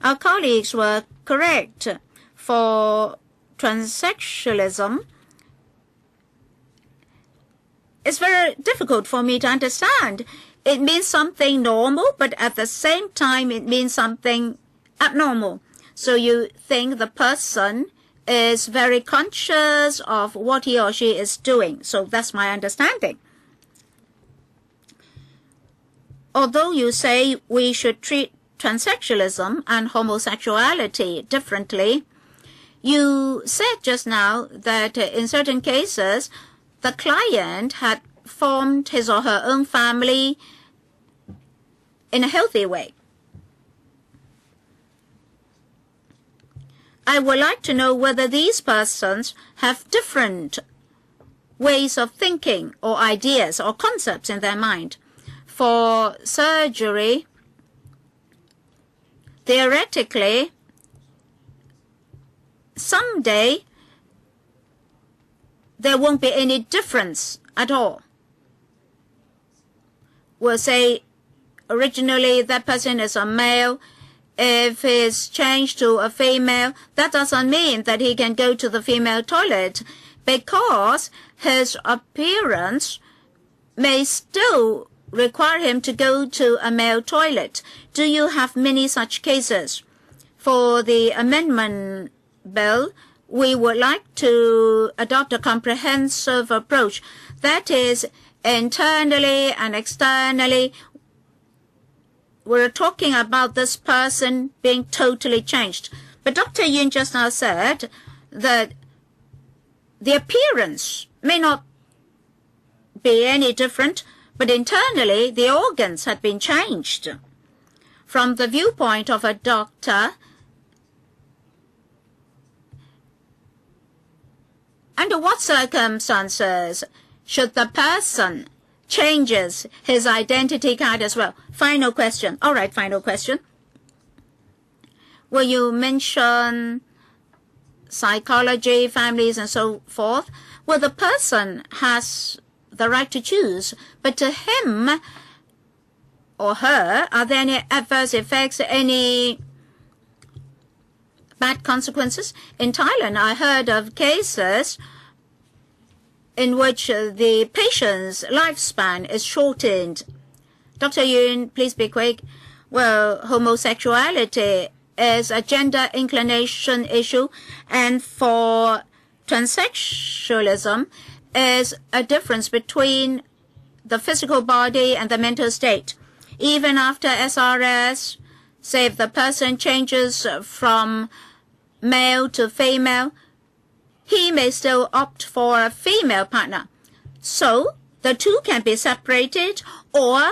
Our colleagues were correct. For transsexualism, it's very difficult for me to understand. It means something normal, but at the same time, it means something abnormal. So you think the person is very conscious of what he or she is doing. So that's my understanding. Although you say we should treat transsexualism and homosexuality differently, you said just now that in certain cases, the client had formed his or her own family in a healthy way. I would like to know whether these persons have different ways of thinking or ideas or concepts in their mind. For surgery, theoretically, someday there won't be any difference at all. We'll say originally that person is a male. If he's changed to a female, that doesn't mean that he can go to the female toilet, because his appearance may still require him to go to a male toilet. Do you have many such cases? For the amendment bill, we would like to adopt a comprehensive approach. That is, internally and externally, we're talking about this person being totally changed. But Dr. Yun just now said that the appearance may not be any different, but internally the organs had been changed. From the viewpoint of a doctor, under what circumstances should the person changes his identity card as well? Final question. All right, final question. Will you mention psychology, families, and so forth? Well, the person has the right to choose, but to him or her, are there any adverse effects, any bad consequences? In Thailand, I heard of cases in which the patient's lifespan is shortened. Dr. Yun, please be quick. Well, homosexuality is a gender inclination issue, and for transsexualism is a difference between the physical body and the mental state. Even after SRS, say if the person changes from male to female, he may still opt for a female partner. So the two can be separated or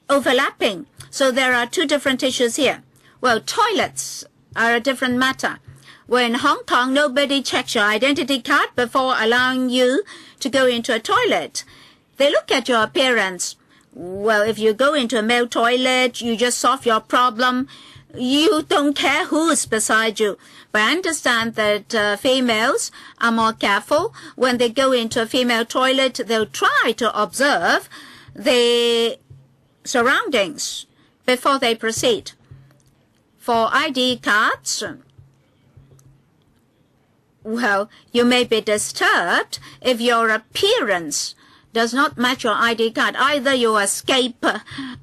overlapping. So there are two different issues here. Well, toilets are a different matter. Well, in Hong Kong, nobody checks your identity card before allowing you to go into a toilet. They look at your appearance. Well, if you go into a male toilet, you just solve your problem. You don't care who's beside you. But I understand that females are more careful. When they go into a female toilet, they'll try to observe the surroundings before they proceed. For ID cards, well, you may be disturbed if your appearance does not match your ID card. Either you escape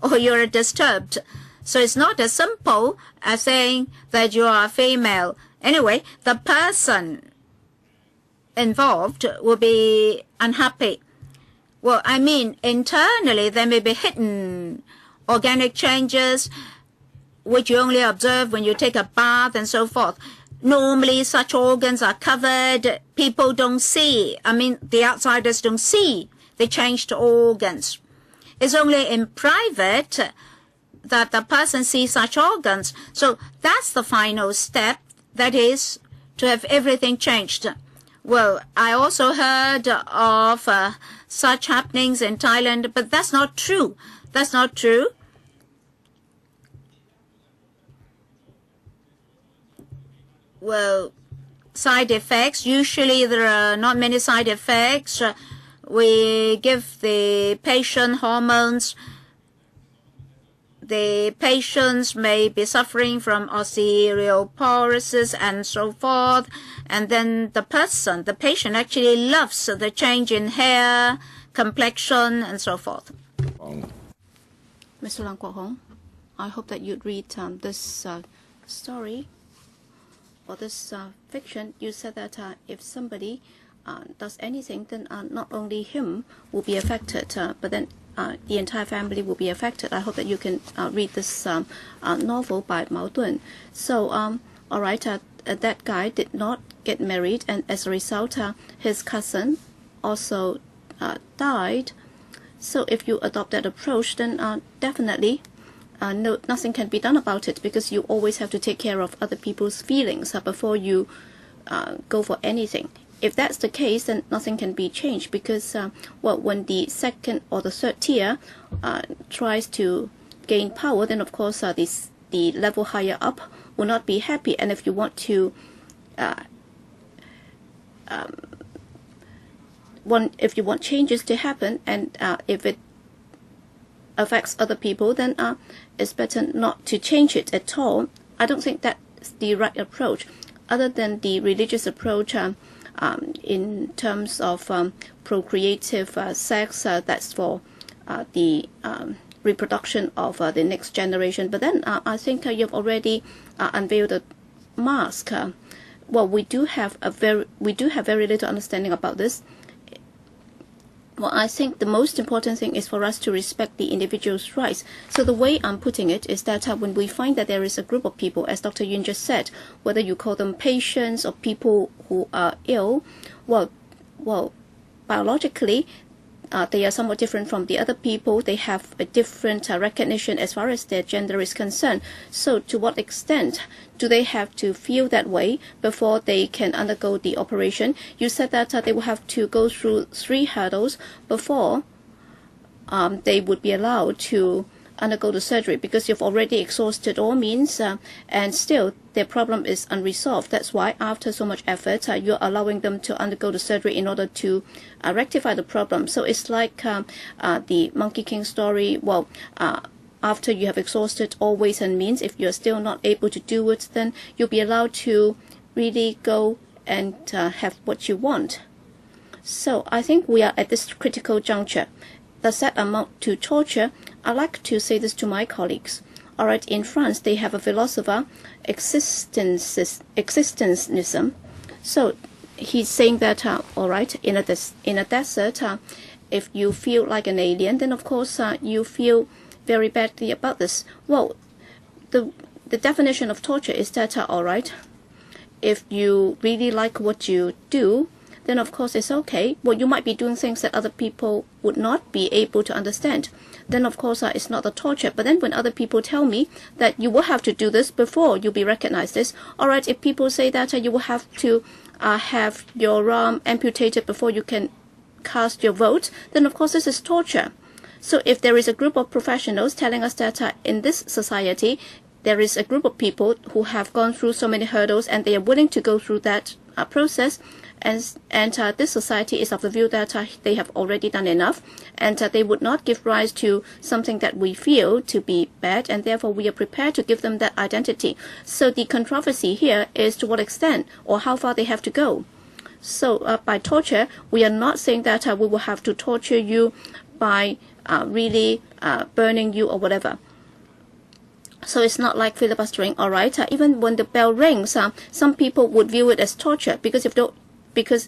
or you're disturbed. So it's not as simple as saying that you are a female. Anyway, the person involved will be unhappy. Well, I mean, internally there may be hidden organic changes which you only observe when you take a bath and so forth. Normally, such organs are covered. People don't see. I mean, the outsiders don't see the changed organs. It's only in private that the person sees such organs. So that's the final step, that is, to have everything changed. Well, I also heard of such happenings in Thailand, but that's not true. That's not true. Well, side effects, usually there are not many side effects. We give the patient hormones. the patients may be suffering from osteoporosis and so forth, and then the patient actually loves the change in hair, complexion, and so forth. Mr. Lang Kwok-hong, I hope that you'd read this story or this fiction. You said that if somebody does anything, then not only him will be affected, but then the entire family will be affected. I hope that you can read this novel by Mao Dun. So, all right, that guy did not get married, and as a result, his cousin also died. So if you adopt that approach, then definitely nothing can be done about it, because you always have to take care of other people's feelings before you go for anything. If that's the case, then nothing can be changed, because well, when the second or the third tier tries to gain power, then of course the level higher up will not be happy. And if you want to if you want changes to happen, and if it affects other people, then it's better not to change it at all. I don't think that's the right approach, other than the religious approach in terms of procreative sex. That's for the reproduction of the next generation. But then I think you've already unveiled a mask. Well, we do have very little understanding about this. Well, I think the most important thing is for us to respect the individual's rights. So the way I'm putting it is that when we find that there is a group of people, as Dr. Yun just said, whether you call them patients or people who are ill, well, biologically, they are somewhat different from the other people. They have a different recognition as far as their gender is concerned. So to what extent do they have to feel that way before they can undergo the operation? You said that they will have to go through 3 hurdles before they would be allowed to undergo the surgery, because you've already exhausted all means and still their problem is unresolved. That's why after so much effort, you're allowing them to undergo the surgery in order to rectify the problem. So it's like the Monkey King story. Well, after you have exhausted all ways and means, if you're still not able to do it, then you'll be allowed to really go and have what you want. So I think we are at this critical juncture. Does that amount to torture? I like to say this to my colleagues. All right, in France, they have a philosopher, existentialism. So he's saying that, all right, in a desert, if you feel like an alien, then of course you feel very badly about this. Well, the definition of torture is that, all right, if you really like what you do, then of course it's okay. Well, you might be doing things that other people would not be able to understand. Then of course it's not a torture. But then when other people tell me that you will have to do this before you'll be recognized as, all right, if people say that you will have to have your arm amputated before you can cast your vote, then of course this is torture. So if there is a group of professionals telling us that in this society there is a group of people who have gone through so many hurdles and they are willing to go through that process, and this society is of the view that they have already done enough, and they would not give rise to something that we feel to be bad, and therefore we are prepared to give them that identity. So the controversy here is to what extent or how far they have to go. So by torture, we are not saying that we will have to torture you by really burning you or whatever. So it's not like filibustering, all right? Even when the bell rings, some people would view it as torture because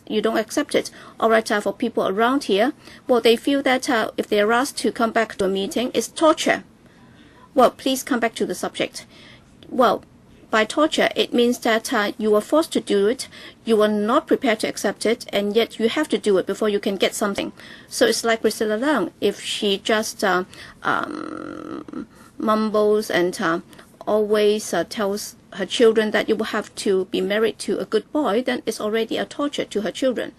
you don't accept it. All right, for people around here, well, they feel that if they are asked to come back to a meeting, it's torture. Well, please come back to the subject. Well, by torture, it means that you are forced to do it, you are not prepared to accept it, and yet you have to do it before you can get something. So it's like Priscilla Leung. If she just mumbles and always tells her children that you will have to be married to a good boy, then it's already a torture to her children.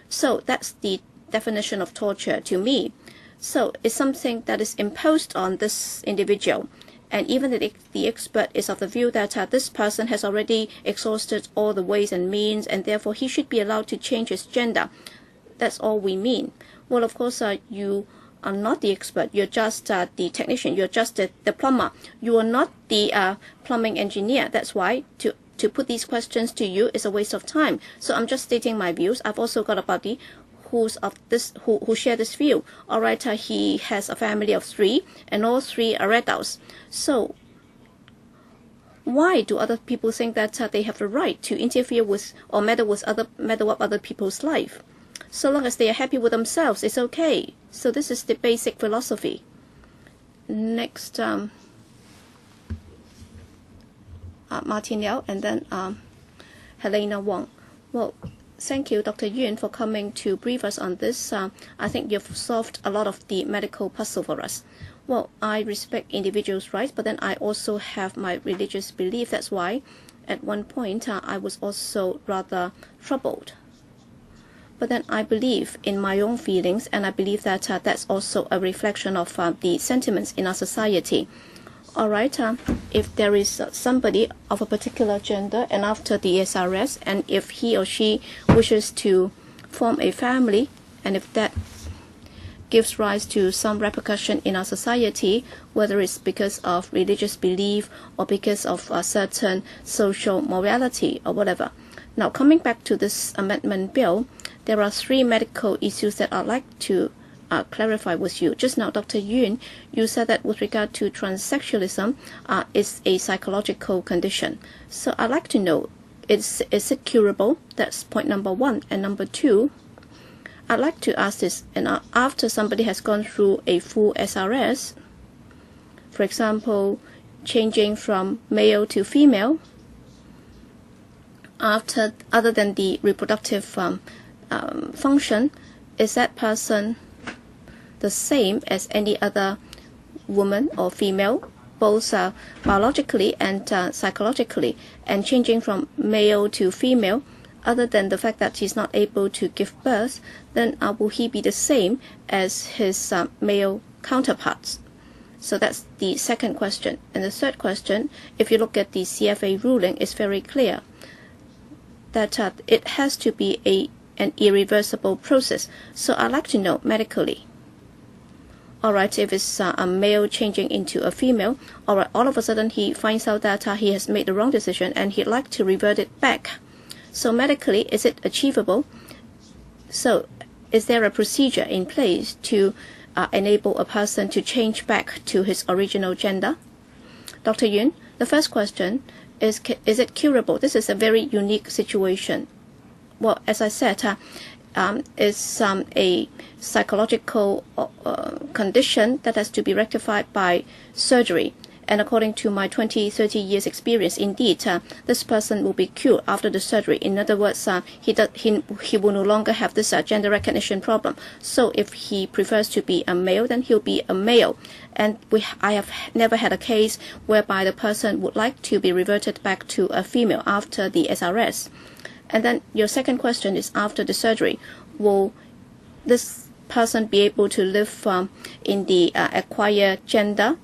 So that's the definition of torture to me. So it's something that is imposed on this individual. And even the expert is of the view that this person has already exhausted all the ways and means, and therefore he should be allowed to change his gender. That's all we mean. Well, of course, you are not the expert. You're just the technician. You're just the plumber. You are not the plumbing engineer. That's why to put these questions to you is a waste of time. So I'm just stating my views. I've also got a buddy who share this view. All right, he has a family of 3, and all 3 are adults. So why do other people think that they have the right to interfere with or meddle up other people's life? So long as they are happy with themselves, it's okay. So this is the basic philosophy. Next, Martin Liao, and then Helena Wong. Well, thank you, Dr. Yun, for coming to brief us on this. I think you've solved a lot of the medical puzzle for us. Well, I respect individuals' rights, but then I also have my religious belief. That's why at one point I was also rather troubled. But then I believe in my own feelings, and I believe that that's also a reflection of the sentiments in our society. All right, if there is somebody of a particular gender, and after the SRS, and if he or she wishes to form a family, and if that gives rise to some repercussion in our society, whether it's because of religious belief or because of a certain social morality or whatever. Now, coming back to this amendment bill, there are 3 medical issues that I'd like to clarify with you. Just now, Dr. Yun, you said that with regard to transsexualism, it's a psychological condition. So I'd like to know, is it curable? That's point number 1. And number 2, I'd like to ask this, and after somebody has gone through a full SRS, for example, changing from male to female, other than the reproductive function, is that person the same as any other woman or female, both biologically and psychologically? And changing from male to female, other than the fact that he's not able to give birth, then will he be the same as his male counterparts? So that's the second question. And the third question, if you look at the CFA ruling, it's very clear that it has to be an irreversible process. So I'd like to know medically. All right, if it's a male changing into a female, all right, all of a sudden he finds out that he has made the wrong decision and he'd like to revert it back. So medically, is it achievable? So is there a procedure in place to enable a person to change back to his original gender? Dr. Yun, the first question is it curable? This is a very unique situation. Well, as I said, it's a psychological condition that has to be rectified by surgery. And according to my 20-30 years experience, indeed, this person will be cured after the surgery. In other words, he will no longer have this gender recognition problem. So if he prefers to be a male, then he'll be a male. And I have never had a case whereby the person would like to be reverted back to a female after the SRS. And then your second question is, after the surgery, will this person be able to live in the acquired gender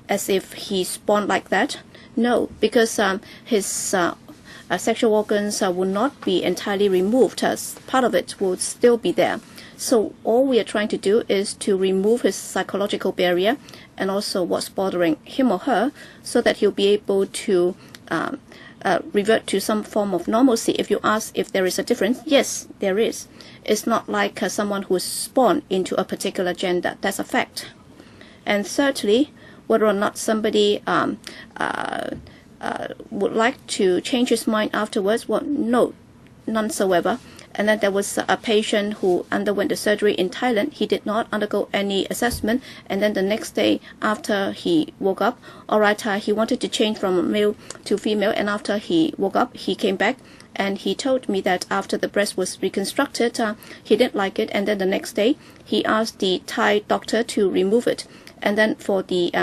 as if he's born like that? No, because his sexual organs will not be entirely removed. Part of it will still be there. So all we are trying to do is to remove his psychological barrier and also what's bothering him or her, so that he'll be able to revert to some form of normalcy. If you ask if there is a difference, yes, there is. It's not like someone who is born into a particular gender. That's a fact. And thirdly, whether or not somebody would like to change his mind afterwards, well, no, none whatsoever. And then there was a patient who underwent the surgery in Thailand. He did not undergo any assessment. And then the next day after he woke up, all right, he wanted to change from male to female. And after he woke up, he came back and he told me that after the breast was reconstructed, he didn't like it. And then the next day, he asked the Thai doctor to remove it. And then for the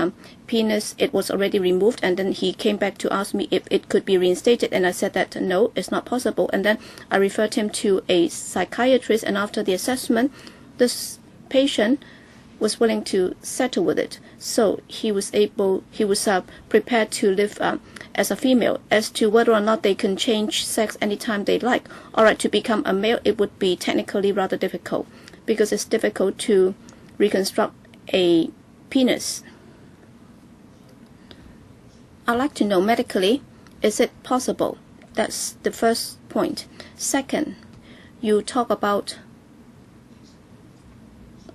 penis, it was already removed. And then he came back to ask me if it could be reinstated. And I said that no, it's not possible. And then I referred him to a psychiatrist. And after the assessment, this patient was willing to settle with it. So he was prepared to live as a female. As to whether or not they can change sex anytime they like, all right, to become a male, it would be technically rather difficult, because it's difficult to reconstruct a penis. I'd like to know medically, is it possible? That's the first point. Second, you talk about,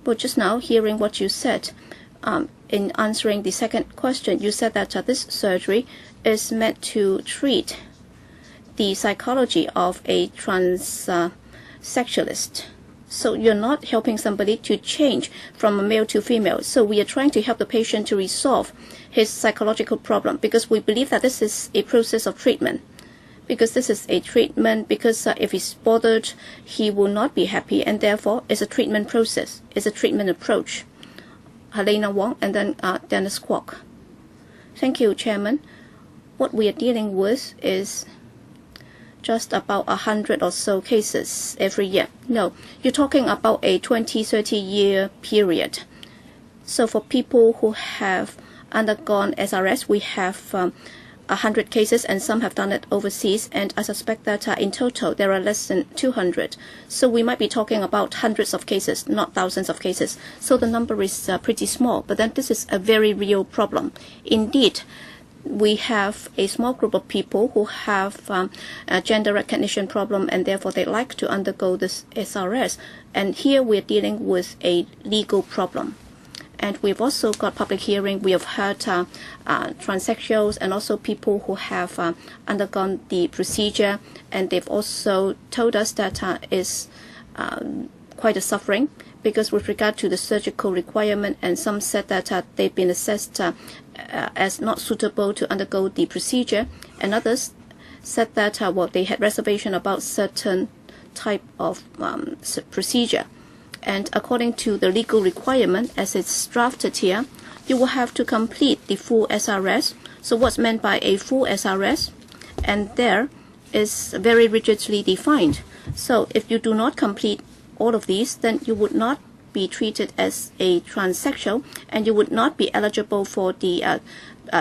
well, just now hearing what you said, in answering the second question, you said that this surgery is meant to treat the psychology of a transsexualist. So you're not helping somebody to change from a male to female. So we are trying to help the patient to resolve his psychological problem, because we believe that this is a process of treatment. Because this is a treatment, because if he's bothered, he will not be happy, and therefore it's a treatment process, it's a treatment approach. Helena Wong and then Dennis Kwok. Thank you, Chairman. What we are dealing with is just about 100 or so cases every year. No, you're talking about a 20-30 year period. So for people who have undergone SRS, we have 100 cases, and some have done it overseas, and I suspect that in total there are less than 200. So we might be talking about hundreds of cases, not thousands of cases. So the number is pretty small, but then this is a very real problem. Indeed, we have a small group of people who have a gender recognition problem, and therefore they like to undergo this SRS. And here we're dealing with a legal problem. And we've also got public hearing. We have heard transsexuals and also people who have undergone the procedure, and they've also told us that is quite a suffering, because with regard to the surgical requirement, and some said that they've been assessed as not suitable to undergo the procedure, and others said that well, they had reservation about certain type of procedure. And according to the legal requirement as it's drafted here, you will have to complete the full SRS. So what's meant by a full SRS? And there is very rigidly defined. So if you do not complete all of these, then you would not be treated as a transsexual, and you would not be eligible for the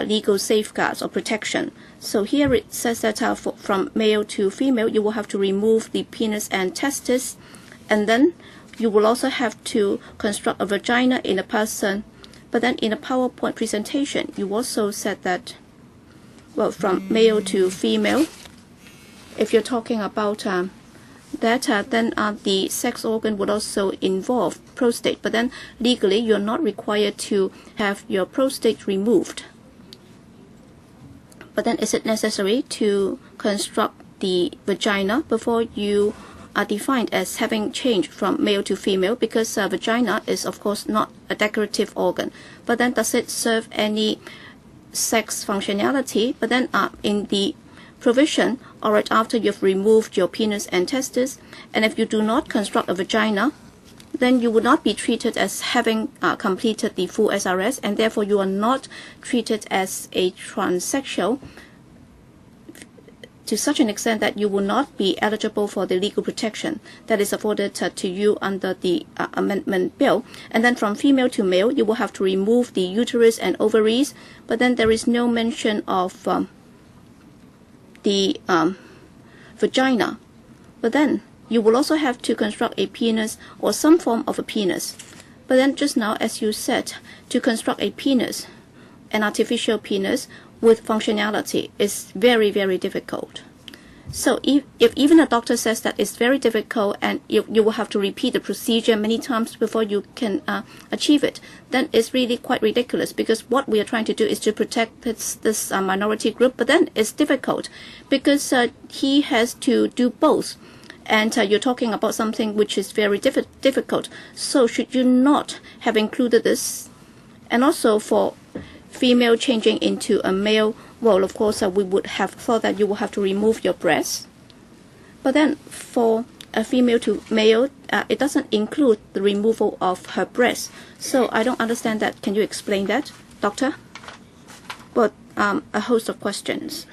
legal safeguards or protection. So here it says that from male to female, you will have to remove the penis and testes, and then you will also have to construct a vagina in a person. But then in a PowerPoint presentation, you also said that, well, from male to female, if you're talking about that, then the sex organ would also involve prostate. But then legally, you're not required to have your prostate removed. But then is it necessary to construct the vagina before you are defined as having changed from male to female? Because vagina is, of course, not a decorative organ. But then does it serve any sex functionality? But then in the provision, all right, after you've removed your penis and testes, and if you do not construct a vagina, then you would not be treated as having completed the full SRS, and therefore you are not treated as a transsexual to such an extent that you will not be eligible for the legal protection that is afforded to you under the amendment bill. And then from female to male, you will have to remove the uterus and ovaries, but then there is no mention of the vagina. But then you will also have to construct a penis or some form of a penis. But then just now, as you said, to construct a penis, an artificial penis with functionality, is very, very difficult. So if even a doctor says that it's very difficult and you will have to repeat the procedure many times before you can achieve it, then it's really quite ridiculous, because what we are trying to do is to protect this minority group. But then it's difficult because he has to do both. And you're talking about something which is very difficult. So should you not have included this? And also for female changing into a male, well, of course, we would have thought that you will have to remove your breasts. But then for a female to male, it doesn't include the removal of her breasts. So I don't understand that. Can you explain that, doctor? But a host of questions.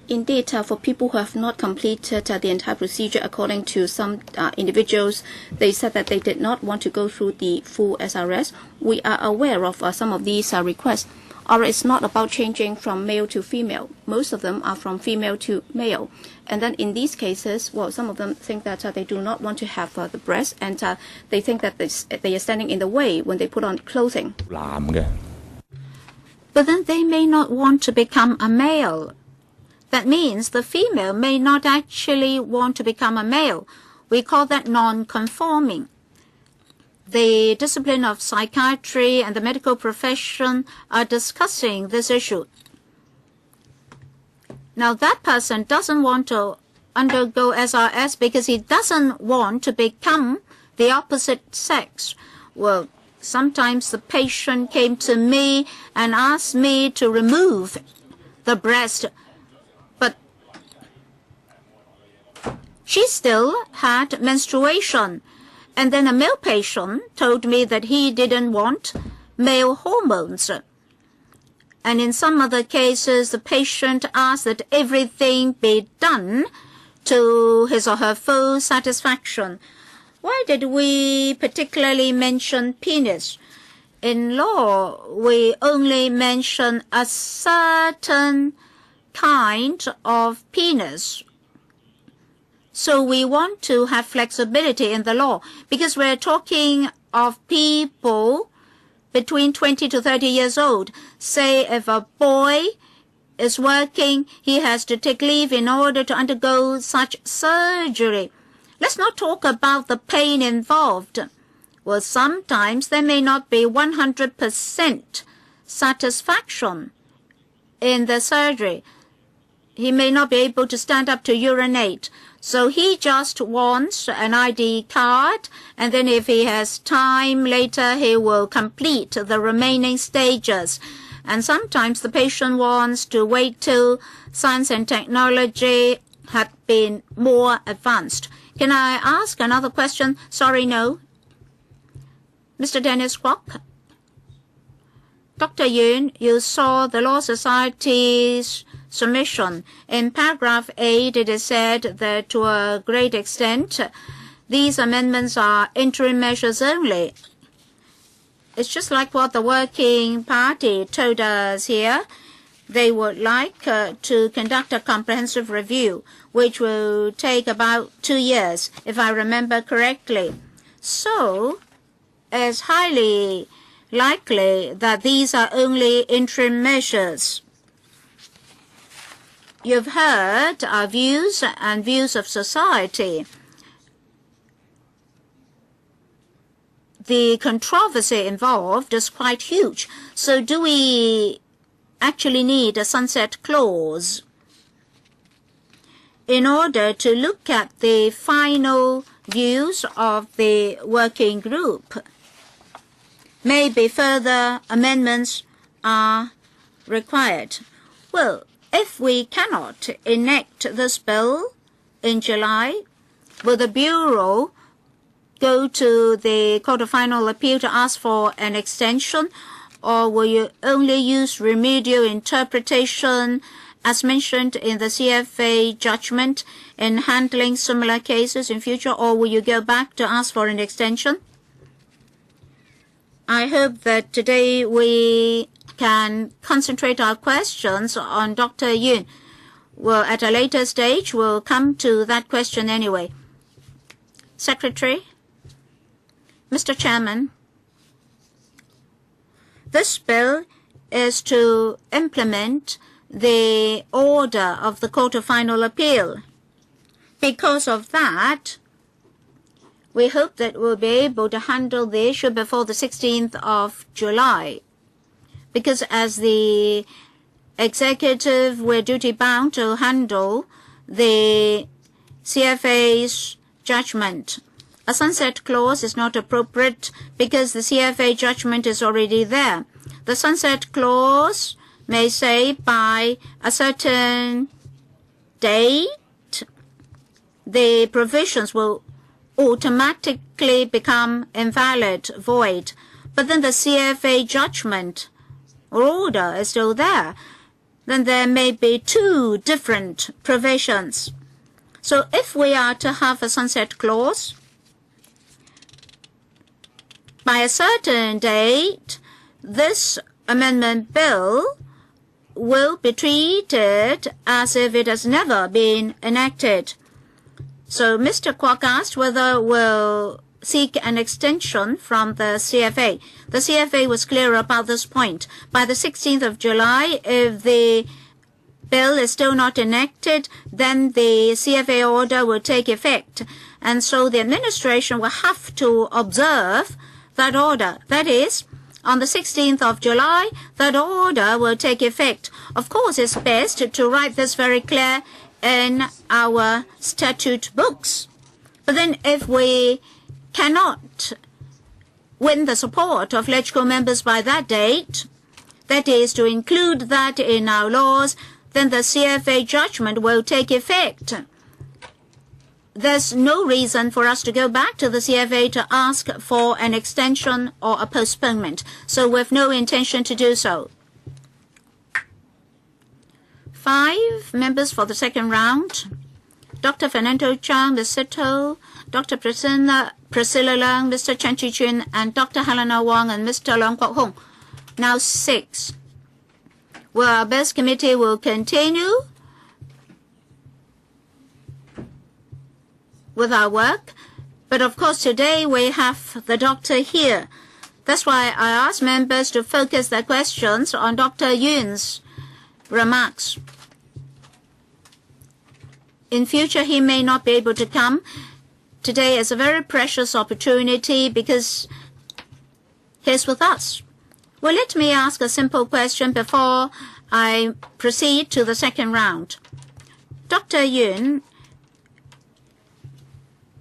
Indeed, for people who have not completed the entire procedure, according to some individuals, they said that they did not want to go through the full SRS. We are aware of some of these requests. or it's not about changing from male to female. Most of them are from female to male. And then in these cases, well, some of them think that they do not want to have the breast, and they think that they are standing in the way when they put on clothing. But then they may not want to become a male. That means the female may not actually want to become a male. We call that non-conforming. The discipline of psychiatry and the medical profession are discussing this issue. Now, that person doesn't want to undergo SRS because he doesn't want to become the opposite sex. Well, sometimes the patient came to me and asked me to remove the breast, but she still had menstruation. And then a male patient told me that he didn't want male hormones. And in some other cases, the patient asked that everything be done to his or her full satisfaction. Why did we particularly mention penis? In law, we only mention a certain kind of penis. So we want to have flexibility in the law because we're talking of people between 20 to 30 years old. Say if a boy is working, he has to take leave in order to undergo such surgery. Let's not talk about the pain involved. Well, sometimes there may not be 100% satisfaction in the surgery. He may not be able to stand up to urinate. So he just wants an ID card, and then if he has time later, he will complete the remaining stages. And sometimes the patient wants to wait till science and technology had been more advanced. Can I ask another question? Sorry, no. Mr. Dennis Kwok? Dr. Yun, you saw the Law Society's submission. In paragraph 8, it is said that to a great extent, these amendments are interim measures only. It's just like what the Working Party told us here. They would like to conduct a comprehensive review, which will take about 2 years, if I remember correctly. So, it's highly likely that these are only interim measures. You've heard our views and views of society. The controversy involved is quite huge. So do we actually need a sunset clause? In order to look at the final views of the working group, maybe further amendments are required. Well, if we cannot enact this bill in July, will the Bureau go to the Court of Final Appeal to ask for an extension, or will you only use remedial interpretation as mentioned in the CFA judgment in handling similar cases in future, or will you go back to ask for an extension? I hope that today we can concentrate our questions on Dr. Yun. Well, at a later stage, we'll come to that question anyway. Secretary? Mr. Chairman, this bill is to implement the order of the Court of Final Appeal. Because of that, we hope that we'll be able to handle the issue before the 16th of July. Because as the executive, we're duty-bound to handle the CFA's judgment. A sunset clause is not appropriate because the CFA judgment is already there. The sunset clause may say by a certain date, the provisions will automatically become invalid, void. But then the CFA judgment or order is still there. Then there may be two different provisions. So if we are to have a sunset clause, by a certain date, this amendment bill will be treated as if it has never been enacted. So Mr. Kwok asked whether we'll seek an extension from the CFA. The CFA was clear about this point. By the 16th of July, if the bill is still not enacted, then the CFA order will take effect. And so the administration will have to observe that order. That is, on the 16th of July, that order will take effect. Of course, it's best to write this very clear in our statute books. But then if we cannot win the support of LegCo members by that date, that is to include that in our laws, then the CFA judgment will take effect. There's no reason for us to go back to the CFA to ask for an extension or a postponement. So we have no intention to do so. 5 members for the second round. Dr. Fernando Chang, Mr. To, Dr. Priscilla Leung, Mr. Chen Chi-chun, and Dr. Helena Wong and Mr. Leung Kwok Hong. Now 6. Well, our best committee will continue with our work. But of course, today we have the doctor here. That's why I asked members to focus their questions on Dr. Yun's remarks. In future, he may not be able to come. Today is a very precious opportunity because he's with us. Well, let me ask a simple question before I proceed to the second round. Dr. Yun,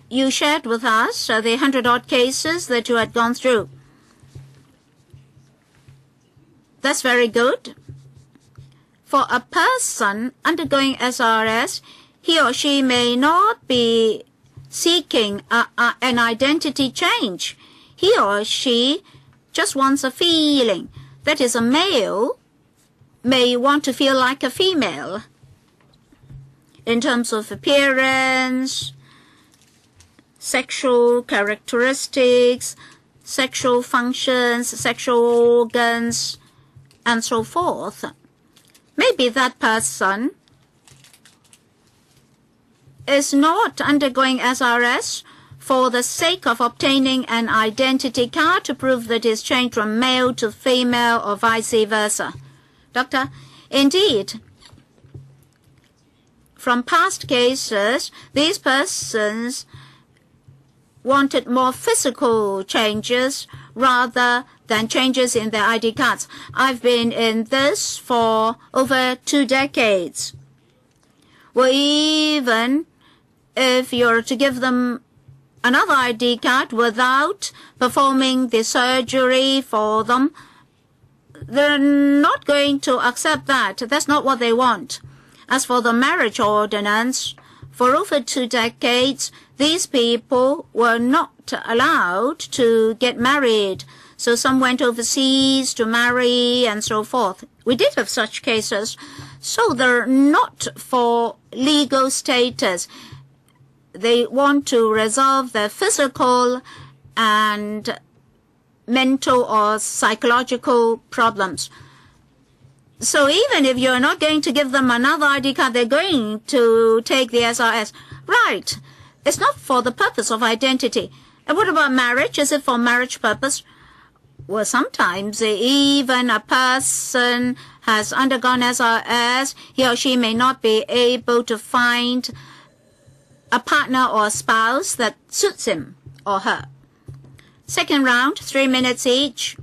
you shared with us the 100-odd cases that you had gone through. That's very good. For a person undergoing SRS, he or she may not be seeking an identity change. He or she just wants a feeling. That is, a male may want to feel like a female in terms of appearance, sexual characteristics, sexual functions, sexual organs, and so forth. Maybe that person is not undergoing SRS for the sake of obtaining an identity card to prove that it's changed from male to female or vice versa. Doctor, indeed, from past cases, these persons wanted more physical changes rather than changes in their ID cards. I've been in this for over 2 decades. Well, even if you're to give them another ID card without performing the surgery for them, they're not going to accept that. That's not what they want. As for the marriage ordinance, for over 2 decades, these people were not allowed to get married. So some went overseas to marry and so forth. We did have such cases. So they're not for legal status. They want to resolve their physical and mental or psychological problems. So even if you're not going to give them another ID card, they're going to take the SRS. Right. It's not for the purpose of identity. And what about marriage? Is it for marriage purpose? Well, sometimes even a person has undergone SRS, he or she may not be able to find a partner or a spouse that suits him or her. Second round, 3 minutes each.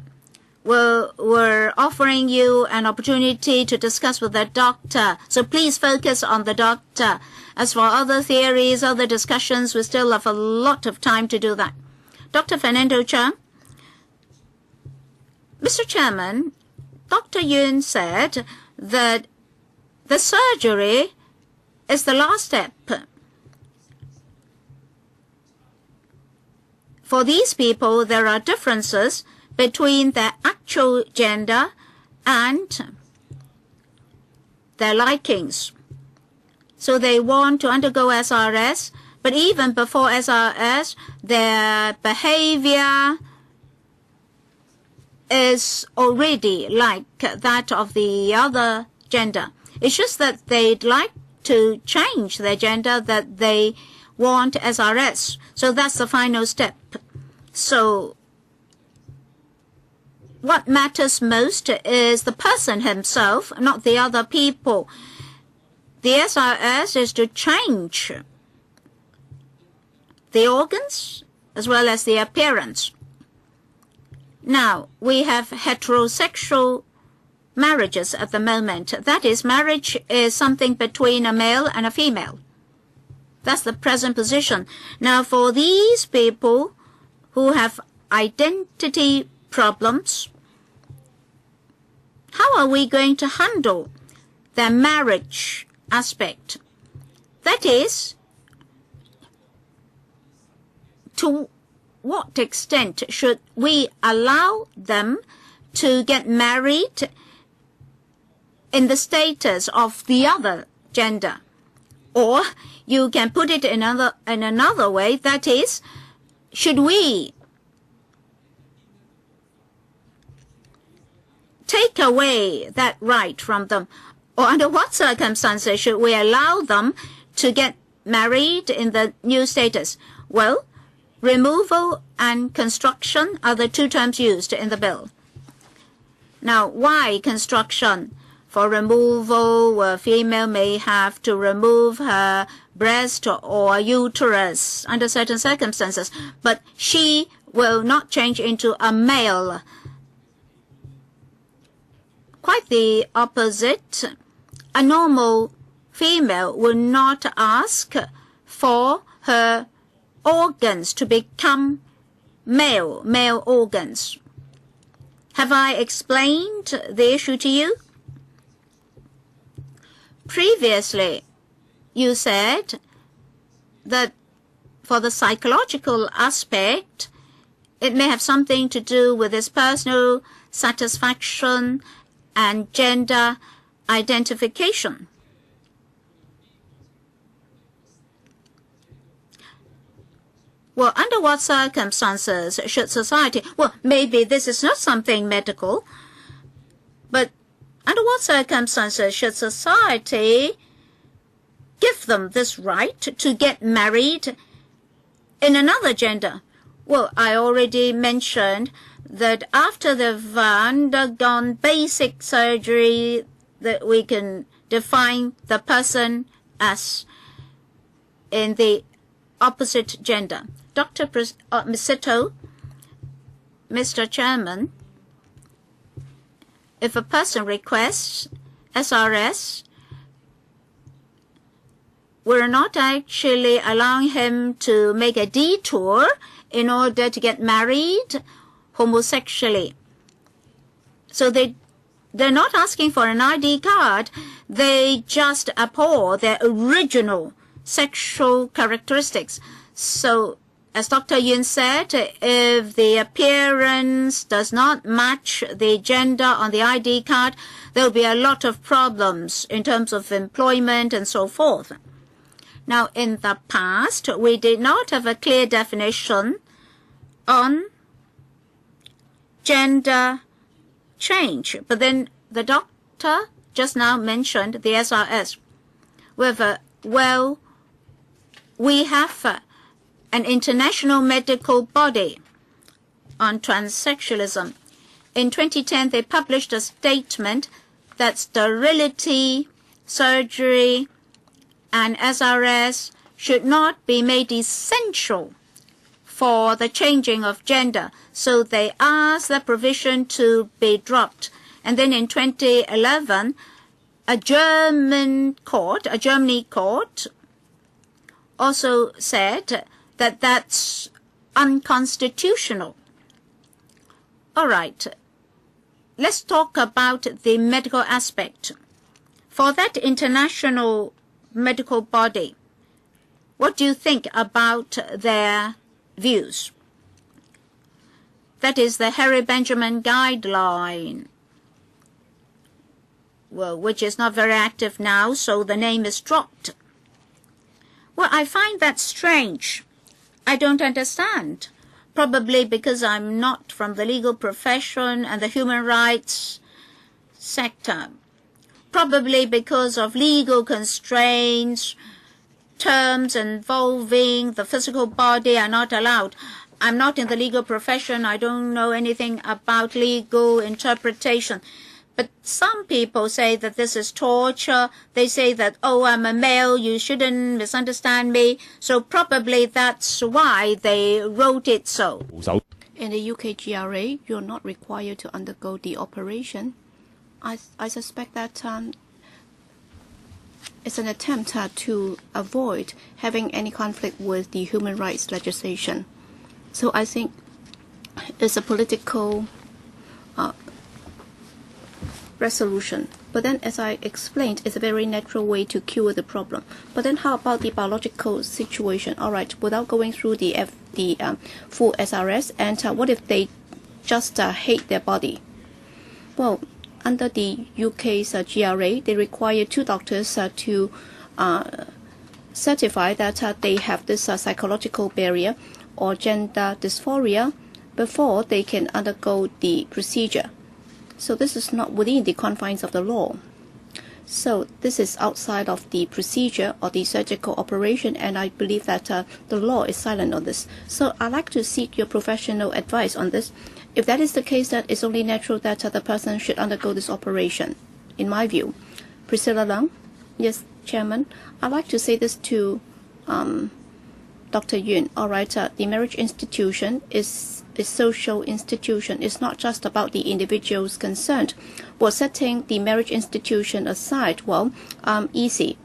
We're offering you an opportunity to discuss with the doctor. So please focus on the doctor. As for other theories, other discussions, we still have a lot of time to do that. Dr. Fernando Chang. Mr. Chairman, Dr. Yun said that the surgery is the last step. For these people, there are differences between their actual gender and their likings. So they want to undergo SRS, but even before SRS, their behavior is already like that of the other gender. It's just that they'd like to change their gender, that they want SRS. So that's the final step. So what matters most is the person himself, not the other people. The SRS is to change the organs as well as the appearance. Now, we have heterosexual marriages at the moment. That is, marriage is something between a male and a female. That's the present position. Now, for these people who have identity problems, how are we going to handle their marriage aspect? That is, to what extent should we allow them to get married in the status of the other gender? Or you can put it in another way, that is, should we take away that right from them? Or under what circumstances should we allow them to get married in the new status? Well, removal and construction are the two terms used in the bill. Now, why construction? For removal, a female may have to remove her breast or uterus under certain circumstances, but she will not change into a male. Quite the opposite. A normal female will not ask for her organs to become male organs. Have I explained the issue to you? Previously, you said that for the psychological aspect, it may have something to do with his personal satisfaction and gender identification. Well, under what circumstances should society... Well, maybe this is not something medical, but under what circumstances should society give them this right to get married in another gender? Well, I already mentioned that after they've undergone basic surgery, that we can define the person as in the opposite gender. Dr. Misito, Mr. Chairman, if a person requests SRS, we're not actually allowing him to make a detour in order to get married homosexually. So they're not asking for an ID card. They just abhor their original sexual characteristics. So, as Dr. Yun said, if the appearance does not match the gender on the ID card, there will be a lot of problems in terms of employment and so forth. Now, in the past, we did not have a clear definition on gender change. But then the doctor just now mentioned the SRS. We have an international medical body on transsexualism. In 2010, they published a statement that sterility, surgery, and SRS should not be made essential for the changing of gender. So they asked the provision to be dropped. And then in 2011, a Germany court also said that that's unconstitutional. All right, let's talk about the medical aspect. For that international medical body, what do you think about their views? That is the Harry Benjamin guideline, well, which is not very active now, so the name is dropped. Well, I find that strange. I don't understand. Probably because I'm not from the legal profession and the human rights sector. Probably because of legal constraints, terms involving the physical body are not allowed. I'm not in the legal profession. I don't know anything about legal interpretation. But some people say that this is torture. They say that, oh, I'm a male, you shouldn't misunderstand me. So probably that's why they wrote it so. In the UK GRA, you're not required to undergo the operation. I suspect that it's an attempt to avoid having any conflict with the human rights legislation. So I think it's a political resolution. But then, as I explained, it's a very natural way to cure the problem. But then how about the biological situation? All right, without going through the full SRS, and what if they just hate their body? Well, under the UK's GRA, they require 2 doctors to certify that they have this psychological barrier or gender dysphoria before they can undergo the procedure. So this is not within the confines of the law. So this is outside of the procedure or the surgical operation, and I believe that the law is silent on this. So I'd like to seek your professional advice on this. If that is the case, that it's only natural that the person should undergo this operation, in my view. Priscilla Leung? Yes, Chairman. I'd like to say this to Dr. Yun. All right, the marriage institution is a social institution. It's not just about the individuals concerned. Well, setting the marriage institution aside, well, easy.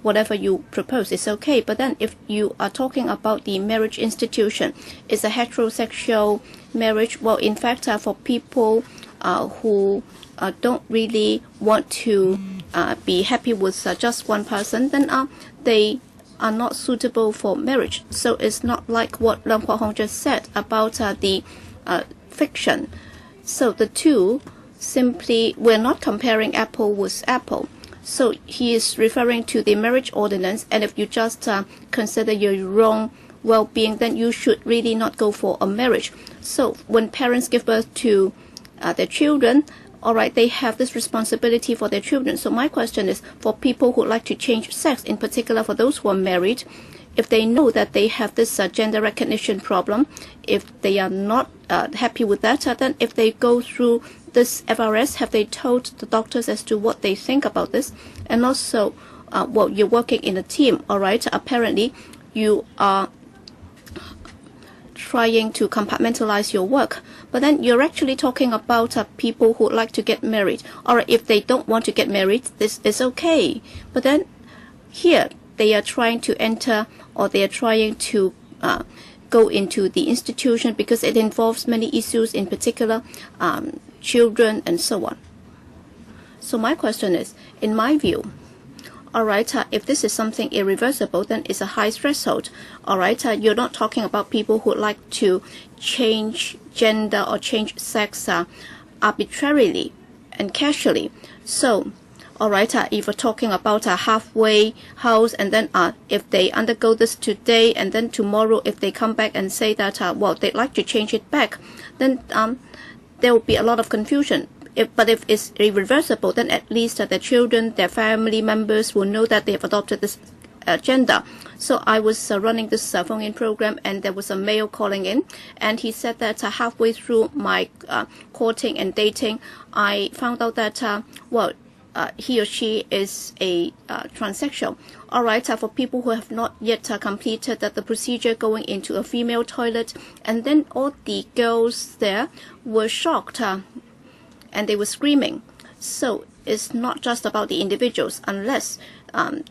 Whatever you propose is okay. But then if you are talking about the marriage institution, it's a heterosexual marriage. Well, in fact, for people who don't really want to be happy with just one person, then they are not suitable for marriage. So it's not like what Lam Kwok Hong just said about the fiction. So the two simply, we're not comparing apple with apple. So he is referring to the marriage ordinance, and if you just consider your own well-being, then you should really not go for a marriage. So when parents give birth to their children, all right, they have this responsibility for their children. So my question is, for people who like to change sex, in particular for those who are married, if they know that they have this gender recognition problem, if they are not happy with that, then if they go through this FRS, have they told the doctors as to what they think about this? And also, well, you're working in a team, all right? Apparently, you are trying to compartmentalize your work, but then you're actually talking about people who like to get married. Or if they don't want to get married, this is okay. But then here they are trying to enter, or they are trying to go into the institution because it involves many issues, in particular children and so on. So my question is, in my view, all right, if this is something irreversible, then it's a high threshold. All right, you're not talking about people who like to change gender or change sex arbitrarily and casually. So, all right, if we're talking about a halfway house, and then if they undergo this today, and then tomorrow if they come back and say that, well, they'd like to change it back, then there will be a lot of confusion. But if it's irreversible, then at least their children, their family members will know that they have adopted this gender. So I was running this phone-in program, and there was a male calling in, and he said that halfway through my courting and dating, I found out that, well, he or she is a transsexual. All right, for people who have not yet completed the procedure going into a female toilet, and then all the girls there were shocked. And they were screaming. So it's not just about the individuals, unless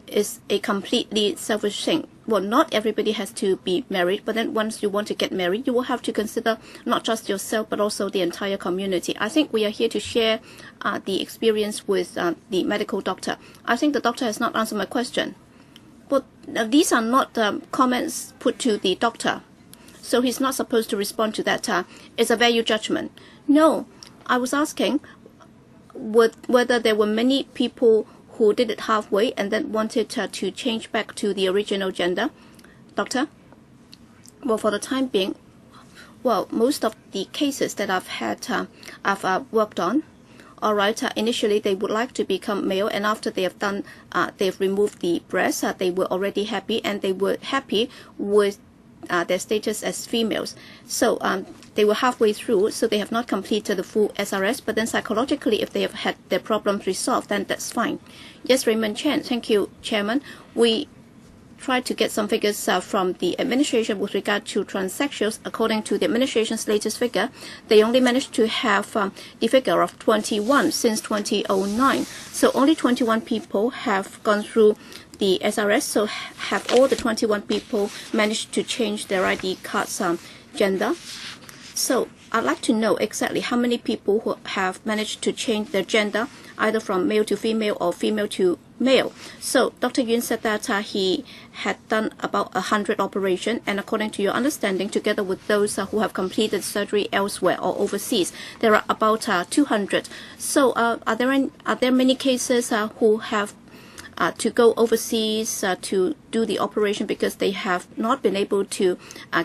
it's a completely selfish thing. Well, not everybody has to be married, but then once you want to get married, you will have to consider not just yourself, but also the entire community. I think we are here to share the experience with the medical doctor. I think the doctor has not answered my question. But these are not comments put to the doctor. So he's not supposed to respond to that. It's a value judgment. No. I was asking whether there were many people who did it halfway and then wanted to change back to the original gender. Doctor? Well, for the time being, Well, most of the cases that I've worked on, all right, initially they would like to become male, and after they have done, they've removed the breast, they were already happy, and they were happy with their status as females. So they were halfway through, so they have not completed the full SRS, but then psychologically, if they have had their problems resolved, then that's fine. Yes, Raymond Chen. Thank you, Chairman. We tried to get some figures from the administration with regard to transsexuals. According to the administration's latest figure, they only managed to have the figure of 21 since 2009. So only 21 people have gone through the SRS. So have all the 21 people managed to change their ID card's gender? So I'd like to know exactly how many people who have managed to change their gender, either from male to female or female to male. So Dr. Yun said that he had done about 100 operations, and according to your understanding, together with those who have completed surgery elsewhere or overseas, there are about 200. So are there many cases who have to go overseas to do the operation because they have not been able to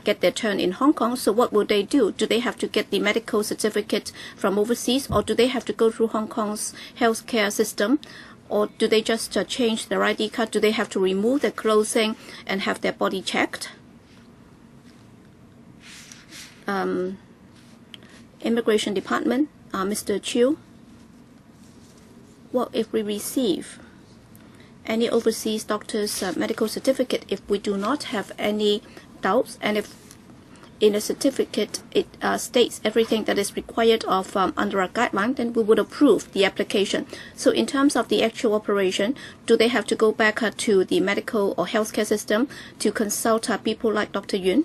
get their turn in Hong Kong? So what will they do? Do they have to get the medical certificate from overseas, or do they have to go through Hong Kong's healthcare system? Or do they just change their ID card? Do they have to remove their clothing and have their body checked? Immigration Department, Mr. Chiu. Well, if we receive any overseas doctor's medical certificate, if we do not have any doubts, and if in a certificate it states everything that is required of under a guideline, then we would approve the application. So in terms of the actual operation, do they have to go back to the medical or healthcare system to consult people like Dr. Yun?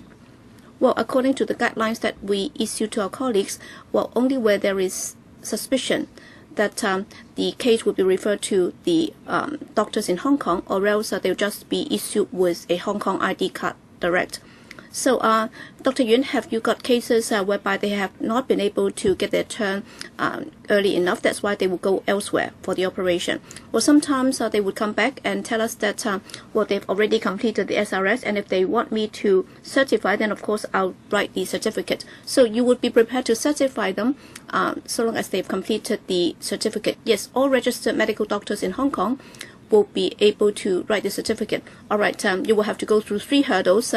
Well, according to the guidelines that we issue to our colleagues, well, only where there is suspicion that the case will be referred to the doctors in Hong Kong, or else they'll just be issued with a Hong Kong ID card direct. So, Dr. Yun, have you got cases whereby they have not been able to get their turn early enough? That's why they will go elsewhere for the operation. Well, sometimes they would come back and tell us that, well, they've already completed the SRS, and if they want me to certify, then of course I'll write the certificate. So you would be prepared to certify them so long as they've completed the certificate. Yes, all registered medical doctors in Hong Kong will be able to write the certificate. All right, you will have to go through 3 hurdles.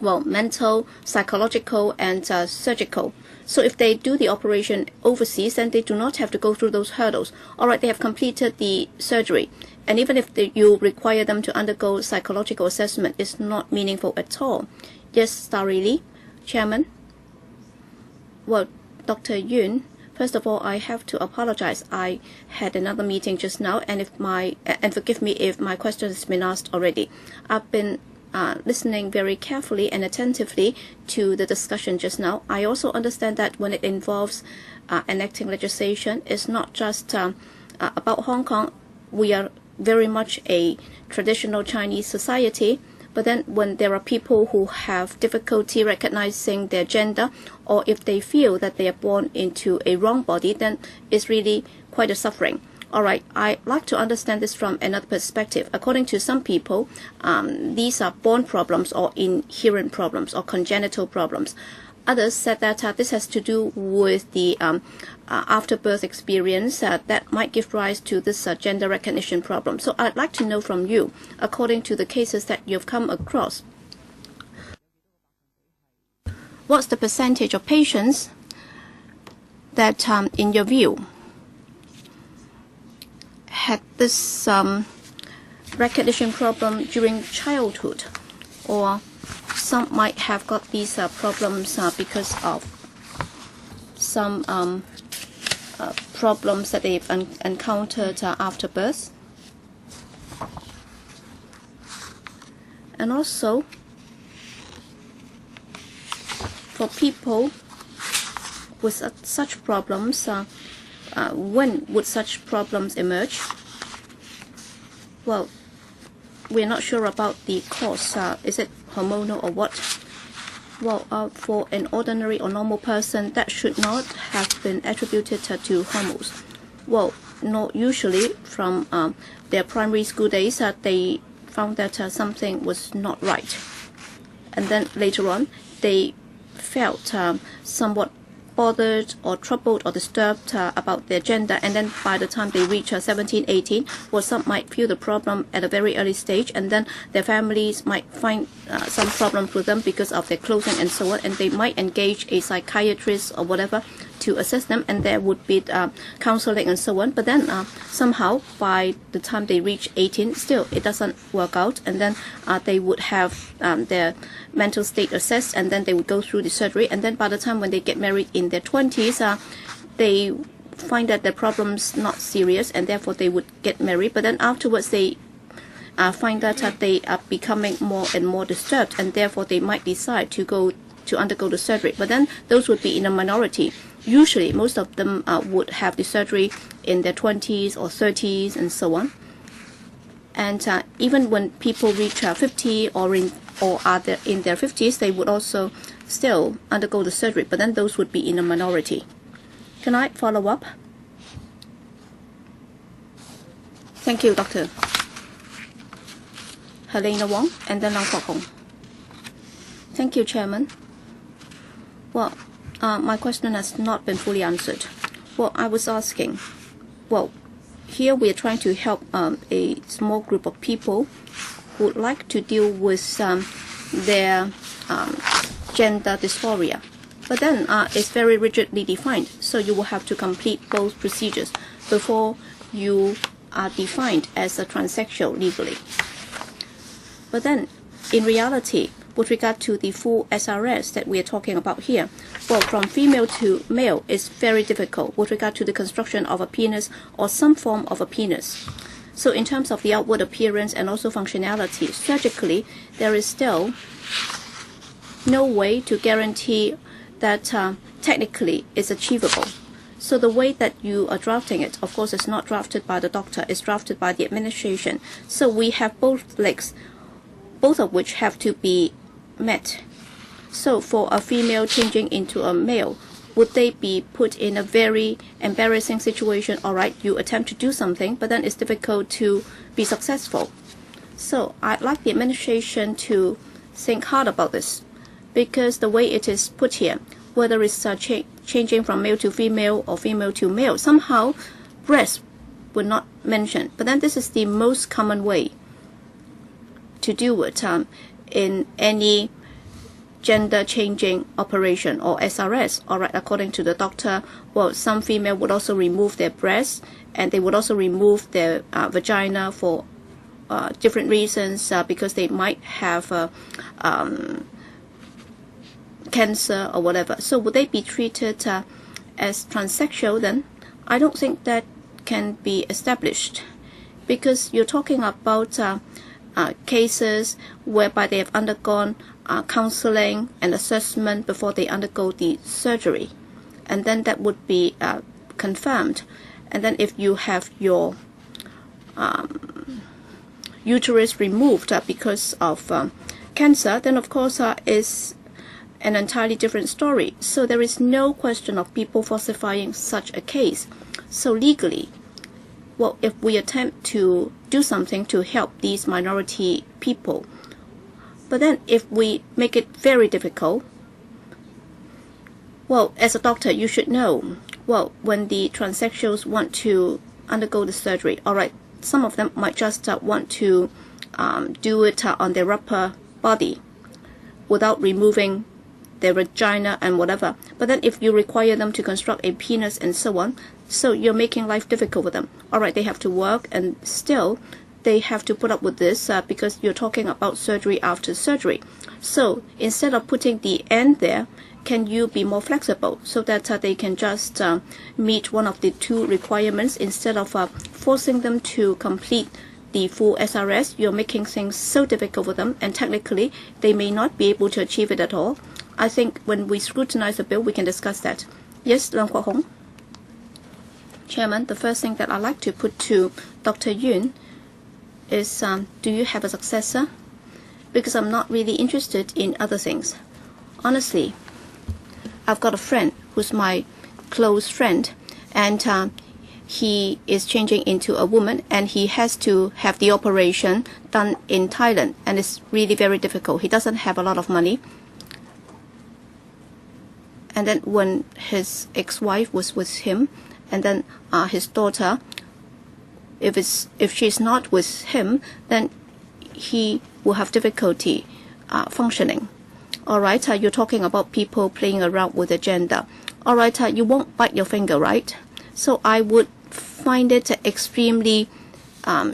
Well, mental, psychological, and surgical. So if they do the operation overseas, then they do not have to go through those hurdles. All right, they have completed the surgery. And even if you require them to undergo psychological assessment, it's not meaningful at all. Yes, Starry Chairman. Well, Dr. Yun, first of all, I have to apologize. I had another meeting just now, and forgive me if my question has been asked already. I've been listening very carefully and attentively to the discussion just now. I also understand that when it involves enacting legislation, it's not just about Hong Kong. We are very much a traditional Chinese society, but then when there are people who have difficulty recognizing their gender, or if they feel that they are born into a wrong body, then it's really quite a suffering. All right, I'd like to understand this from another perspective. According to some people, these are born problems or inherent problems or congenital problems. Others said that this has to do with the after-birth experience that might give rise to this gender recognition problem. So I'd like to know from you, according to the cases that you've come across, what's the percentage of patients that, in your view, had this recognition problem during childhood, or some might have got these problems because of some problems that they've encountered after birth. And also, for people with such problems, when would such problems emerge? Well, we're not sure about the cause. Is it hormonal or what? Well, for an ordinary or normal person, that should not have been attributed to hormones. Well, not usually from their primary school days, they found that something was not right. And then later on, they felt somewhat bothered or troubled or disturbed about their gender, and then by the time they reach 17, 18, well, some might feel the problem at a very early stage, and then their families might find some problems with them because of their clothing and so on, and they might engage a psychiatrist or whatever to assess them, and there would be counseling and so on. But then somehow by the time they reach 18, still it doesn't work out, and then they would have their mental state assessed, and then they would go through the surgery, and then by the time when they get married in their 20s, they find that their problem's not serious, and therefore they would get married. But then afterwards they find that they are becoming more and more disturbed, and therefore they might decide to undergo the surgery. But then those would be in a minority. Usually most of them would have the surgery in their 20s or 30s and so on. And even when people reach 50 or are in their 50s, they would also still undergo the surgery, but then those would be in a minority. Can I follow up? Thank you, Dr. Helena Wong, and then Lang Kwok Hong. Thank you, Chairman. Well, my question has not been fully answered. Well, I was asking, well, here we are trying to help a small group of people who would like to deal with their gender dysphoria. But then it's very rigidly defined, so you will have to complete both procedures before you are defined as a transsexual legally. But then, in reality, with regard to the full SRS that we are talking about here, well, from female to male is very difficult with regard to the construction of a penis or some form of a penis. So in terms of the outward appearance and also functionality, surgically, there is still no way to guarantee that technically it's achievable. So the way that you are drafting it, of course, is not drafted by the doctor, it's drafted by the administration. So we have both legs, both of which have to be met. So for a female changing into a male, would they be put in a very embarrassing situation? All right, you attempt to do something, but then it's difficult to be successful. So I'd like the administration to think hard about this, because the way it is put here, whether it's changing from male to female or female to male, somehow breast were not mentioned. But then this is the most common way to do it in any gender changing operation or SRS. All right, according to the doctor, well, some female would also remove their breasts, and they would also remove their vagina for different reasons, because they might have cancer or whatever. So would they be treated as transsexual then? I don't think that can be established, because you're talking about cases whereby they have undergone counseling and assessment before they undergo the surgery, and then that would be confirmed. And then if you have your uterus removed because of cancer, then of course is an entirely different story. So there is no question of people falsifying such a case. So legally, well, if we attempt to do something to help these minority people, but then if we make it very difficult, well, as a doctor, you should know, well, when the transsexuals want to undergo the surgery, all right, some of them might just want to do it on their upper body without removing their vagina and whatever. But then if you require them to construct a penis and so on, so you're making life difficult for them. All right, they have to work, and still they have to put up with this because you're talking about surgery after surgery. So instead of putting the end there, can you be more flexible so that they can just meet one of the two requirements instead of forcing them to complete the full SRS? You're making things so difficult for them, and technically they may not be able to achieve it at all. I think when we scrutinize the bill, we can discuss that. Yes, Lang Kwok Hong. Chairman, the first thing that I'd like to put to Dr. Yun is, do you have a successor? Because I'm not really interested in other things. Honestly, I've got a friend who's my close friend, and he is changing into a woman, and he has to have the operation done in Thailand, and it's really very difficult. He doesn't have a lot of money. and then when his ex-wife was with him, and then his daughter, if she's not with him, then he will have difficulty functioning. All right, you're talking about people playing around with the gender. All right, you won't bite your finger, right? So I would find it extremely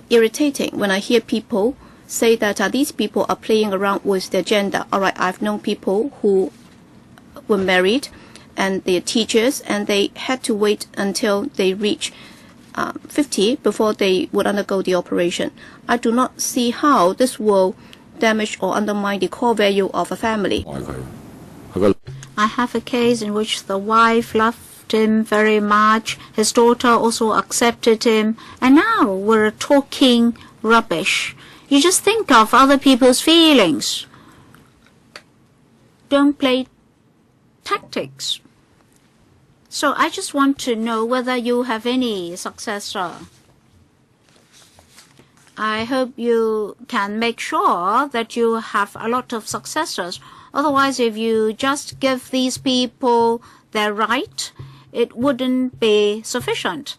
irritating when I hear people say that these people are playing around with their gender. All right, I've known people who were married and they're teachers, and they had to wait until they reach 50 before they would undergo the operation. I do not see how this will damage or undermine the core value of a family. I have a case in which the wife loved him very much. His daughter also accepted him, and now we're talking rubbish. You just think of other people's feelings. Don't play tactics. So I just want to know whether you have any successor. I hope you can make sure that you have a lot of successors. Otherwise, if you just give these people their right, it wouldn't be sufficient.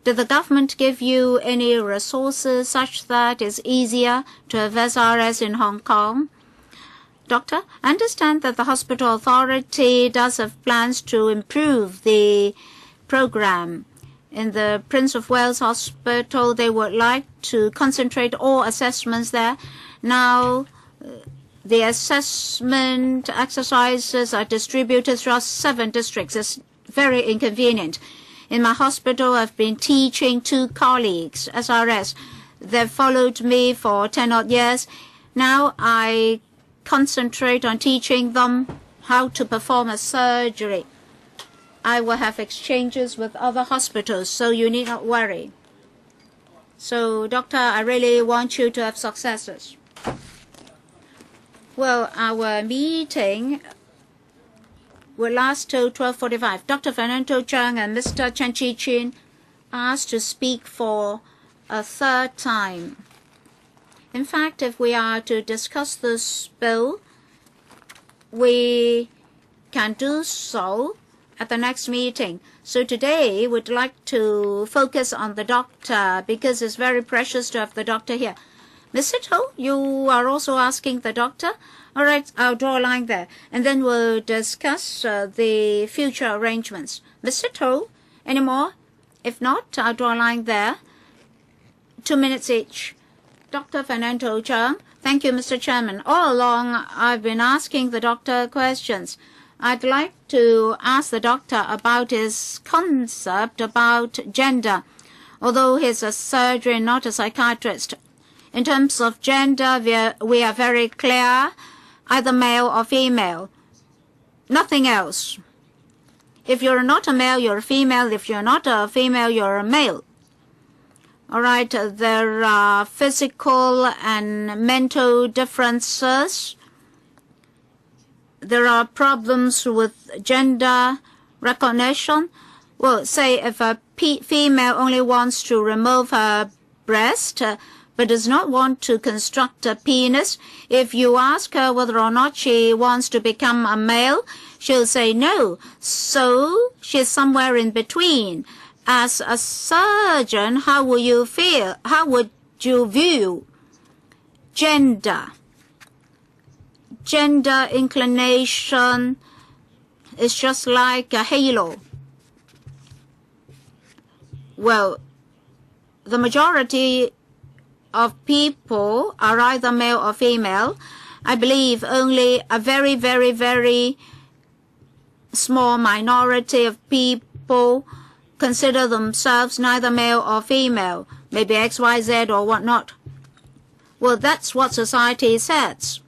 Did the government give you any resources such that it's easier to have SRS in Hong Kong? Doctor, I understand that the hospital authority does have plans to improve the program. In the Prince of Wales Hospital, they would like to concentrate all assessments there. Now, the assessment exercises are distributed throughout 7 districts. It's very inconvenient. In my hospital, I've been teaching 2 colleagues, SRS. They've followed me for 10-odd years. Now I concentrate on teaching them how to perform a surgery. I will have exchanges with other hospitals, so you need not worry. So, doctor, I really want you to have successes. Well, our meeting will last till 12:45. Dr. Fernando Cheung and Mr. Chen Chi-chin asked to speak for a 3rd time. In fact, if we are to discuss this bill, we can do so at the next meeting. So today, we'd like to focus on the doctor because it's very precious to have the doctor here. Mr. To, you are also asking the doctor? All right, I'll draw a line there. And then we'll discuss the future arrangements. Mr. To, any more? If not, I'll draw a line there. 2 minutes each. Dr. Fernando Cheung. Thank you, Mr. Chairman. All along, I've been asking the doctor questions. I'd like to ask the doctor about his concept about gender, although he's a surgeon, not a psychiatrist. In terms of gender, we are very clear, either male or female. Nothing else. If you're not a male, you're a female. If you're not a female, you're a male. All right, there are physical and mental differences. There are problems with gender recognition. Well, say if a female only wants to remove her breast, but does not want to construct a penis, if you ask her whether or not she wants to become a male, she'll say no. So she's somewhere in between. As a surgeon, how will you feel? How would you view gender? Gender inclination is just like a halo. Well, the majority of people are either male or female. I believe only a very, very, very small minority of people consider themselves neither male or female, maybe XYZ or whatnot. Well, that's what society says.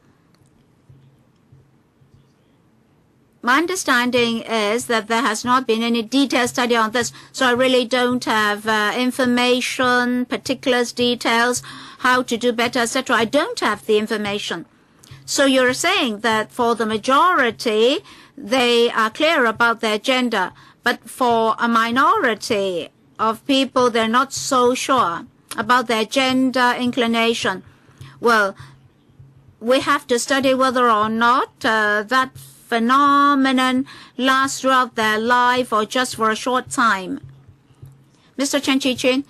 My understanding is that there has not been any detailed study on this, so I really don't have information, particulars, details, how to do better, etc. I don't have the information. So you're saying that for the majority, they are clear about their gender, but for a minority of people, they're not so sure about their gender inclination. Well, we have to study whether or not that phenomenon last throughout their life or just for a short time? Mr. Chen Chi-ching,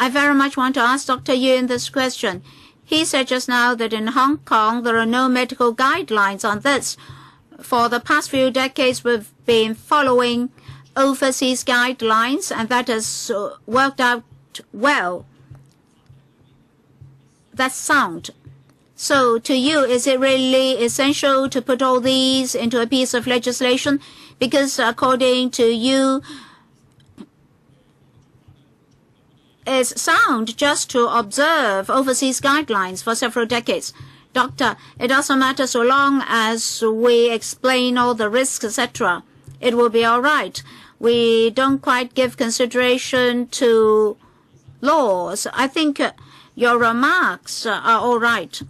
I very much want to ask Dr. Yun this question. He said just now that in Hong Kong there are no medical guidelines on this. For the past few decades, we've been following overseas guidelines, and that has worked out well. That's sound. So to you, is it really essential to put all these into a piece of legislation? Because according to you, it's sound just to observe overseas guidelines for several decades. Doctor, it doesn't matter so long as we explain all the risks, etc. It will be all right. We don't quite give consideration to laws. I think your remarks are all right.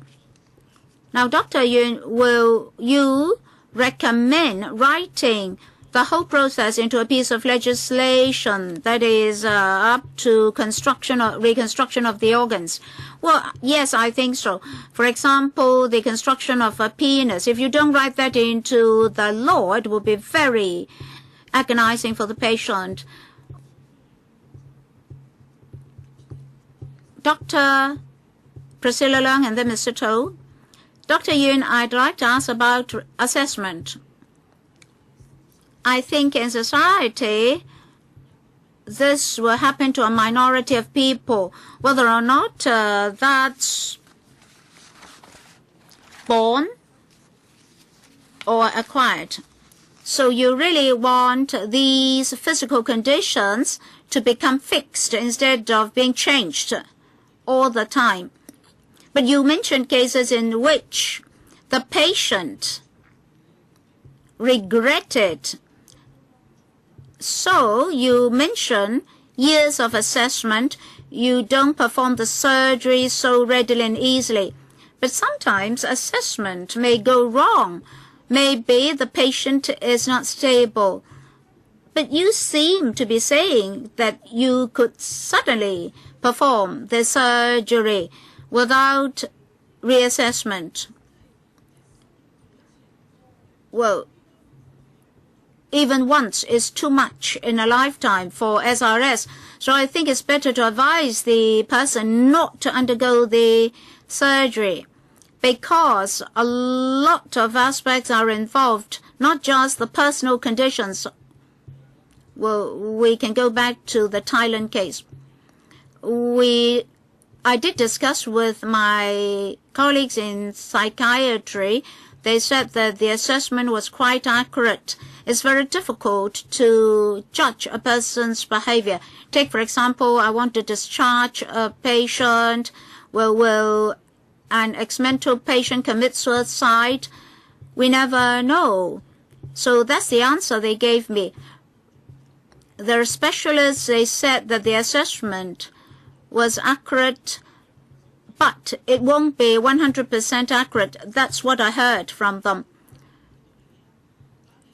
Now, Dr. Yun, will you recommend writing the whole process into a piece of legislation that is up to construction or reconstruction of the organs? Well, yes, I think so. For example, the construction of a penis. If you don't write that into the law, it will be very agonizing for the patient. Dr. Priscilla Leung and then Mr. To. Dr. Yun, I'd like to ask about assessment. I think in society, this will happen to a minority of people, whether or not that's born or acquired. So you really want these physical conditions to become fixed instead of being changed all the time. But you mentioned cases in which the patient regretted. So you mention years of assessment. You don't perform the surgery so readily and easily. But sometimes assessment may go wrong. Maybe the patient is not stable. But you seem to be saying that you could suddenly perform the surgery without reassessment. Well, even once is too much in a lifetime for SRS. So I think it's better to advise the person not to undergo the surgery, because a lot of aspects are involved, not just the personal conditions. Well, we can go back to the Thailand case. I did discuss with my colleagues in psychiatry. They said that the assessment was quite accurate. It's very difficult to judge a person's behavior. Take, for example, I want to discharge a patient. Will an ex-mental patient commit suicide? We never know. So that's the answer they gave me. Their specialists, they said that the assessment was accurate, but it won't be 100% accurate. That's what I heard from them.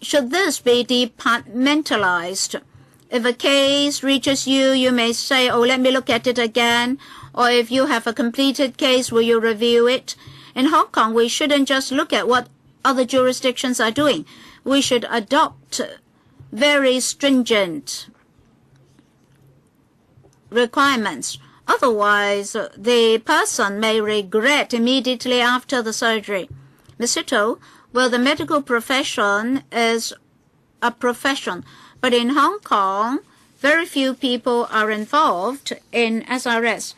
Should this be departmentalized? If a case reaches you, you may say, oh, let me look at it again. Or if you have a completed case, will you review it? In Hong Kong, we shouldn't just look at what other jurisdictions are doing. We should adopt very stringent requirements. Otherwise, the person may regret immediately after the surgery. Mr. To, well, the medical profession is a profession, but in Hong Kong, very few people are involved in SRS.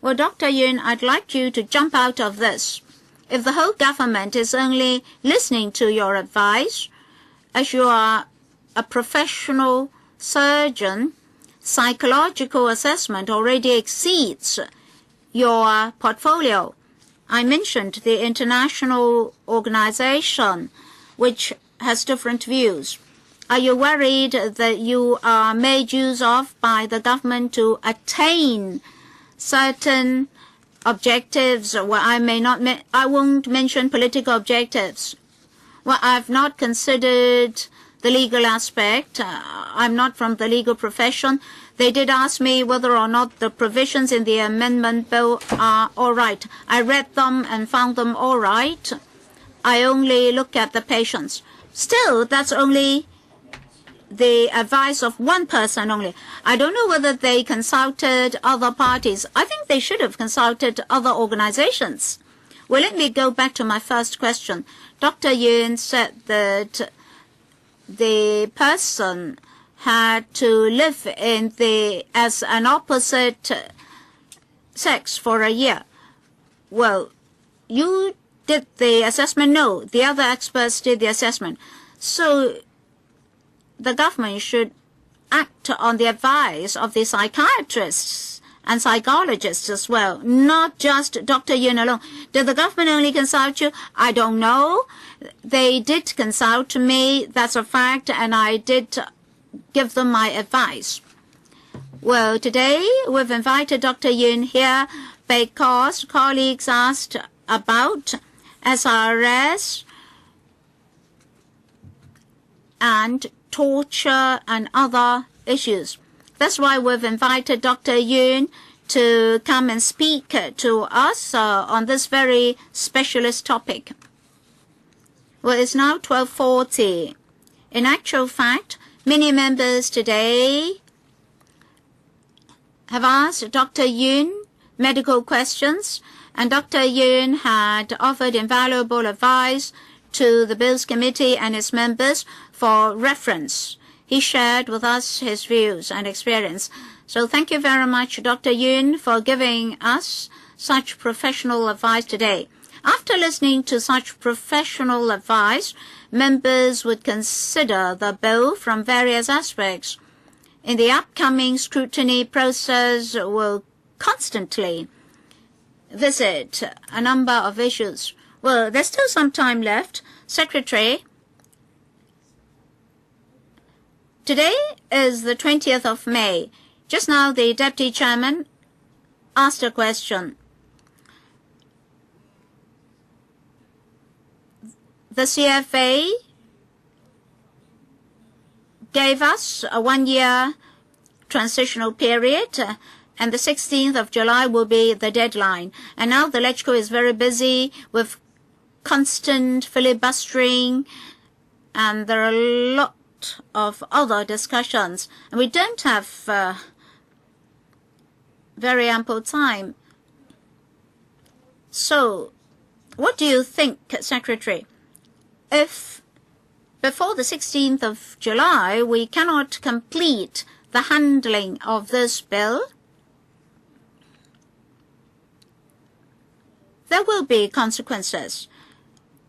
Well, Dr. Yun, I'd like you to jump out of this. If the whole government is only listening to your advice, as you are a professional surgeon, psychological assessment already exceeds your portfolio. I mentioned the international organization, which has different views. Are you worried that you are made use of by the government to attain certain objectives? Well, I won't mention political objectives. Well, I've not considered the legal aspect. I'm not from the legal profession. They did ask me whether or not the provisions in the amendment bill are all right. I read them and found them all right. I only look at the patients. Still, that's only the advice of one person only. I don't know whether they consulted other parties. I think they should have consulted other organizations. Well, let me go back to my first question. Dr. Yun said that the person had to live as an opposite sex for a year. Well, you did the assessment? No, the other experts did the assessment. So the government should act on the advice of the psychiatrists and psychologists as well, not just Dr. Yun alone. Did the government only consult you? I don't know. They did consult me, that's a fact, and I did give them my advice. Well, today we've invited Dr. Yun here because colleagues asked about SRS and torture and other issues. That's why we've invited Dr. Yun to come and speak to us on this very specialist topic. Well, it's now 12:40. In actual fact, many members today have asked Dr. Yun medical questions, and Dr. Yun had offered invaluable advice to the Bills Committee and its members for reference. He shared with us his views and experience. So thank you very much, Dr. Yun, for giving us such professional advice today. After listening to such professional advice, members would consider the bill from various aspects. In the upcoming scrutiny process, will constantly visit a number of issues. Well, there's still some time left. Secretary, today is the 20th of May. Just now, the Deputy Chairman asked a question. The CFA gave us a one-year transitional period, and the 16th of July will be the deadline. And now the LegCo is very busy with constant filibustering, and there are a lot of other discussions. And we don't have very ample time. So, what do you think, Secretary? If before the 16th of July we cannot complete the handling of this bill, there will be consequences.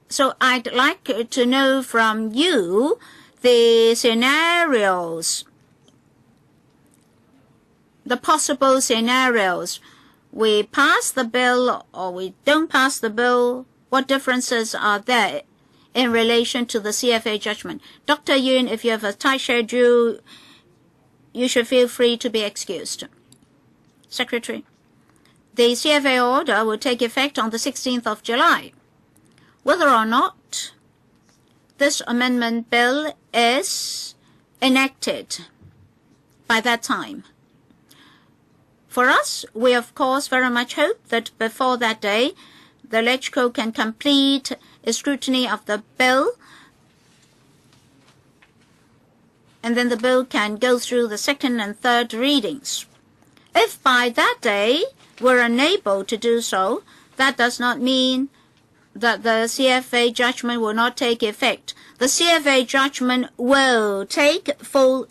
So I'd like to know from you the scenarios, the possible scenarios. We pass the bill or we don't pass the bill, what differences are there in relation to the CFA judgment? Dr. Yun, if you have a tight schedule, you should feel free to be excused. Secretary, the CFA order will take effect on the 16th of July. Whether or not this amendment bill is enacted by that time. For us, we of course very much hope that before that day, the LegCo can complete a scrutiny of the bill, and then the bill can go through the second and third readings. If by that day we're unable to do so, that does not mean that the CFA judgment will not take effect. The CFA judgment will take full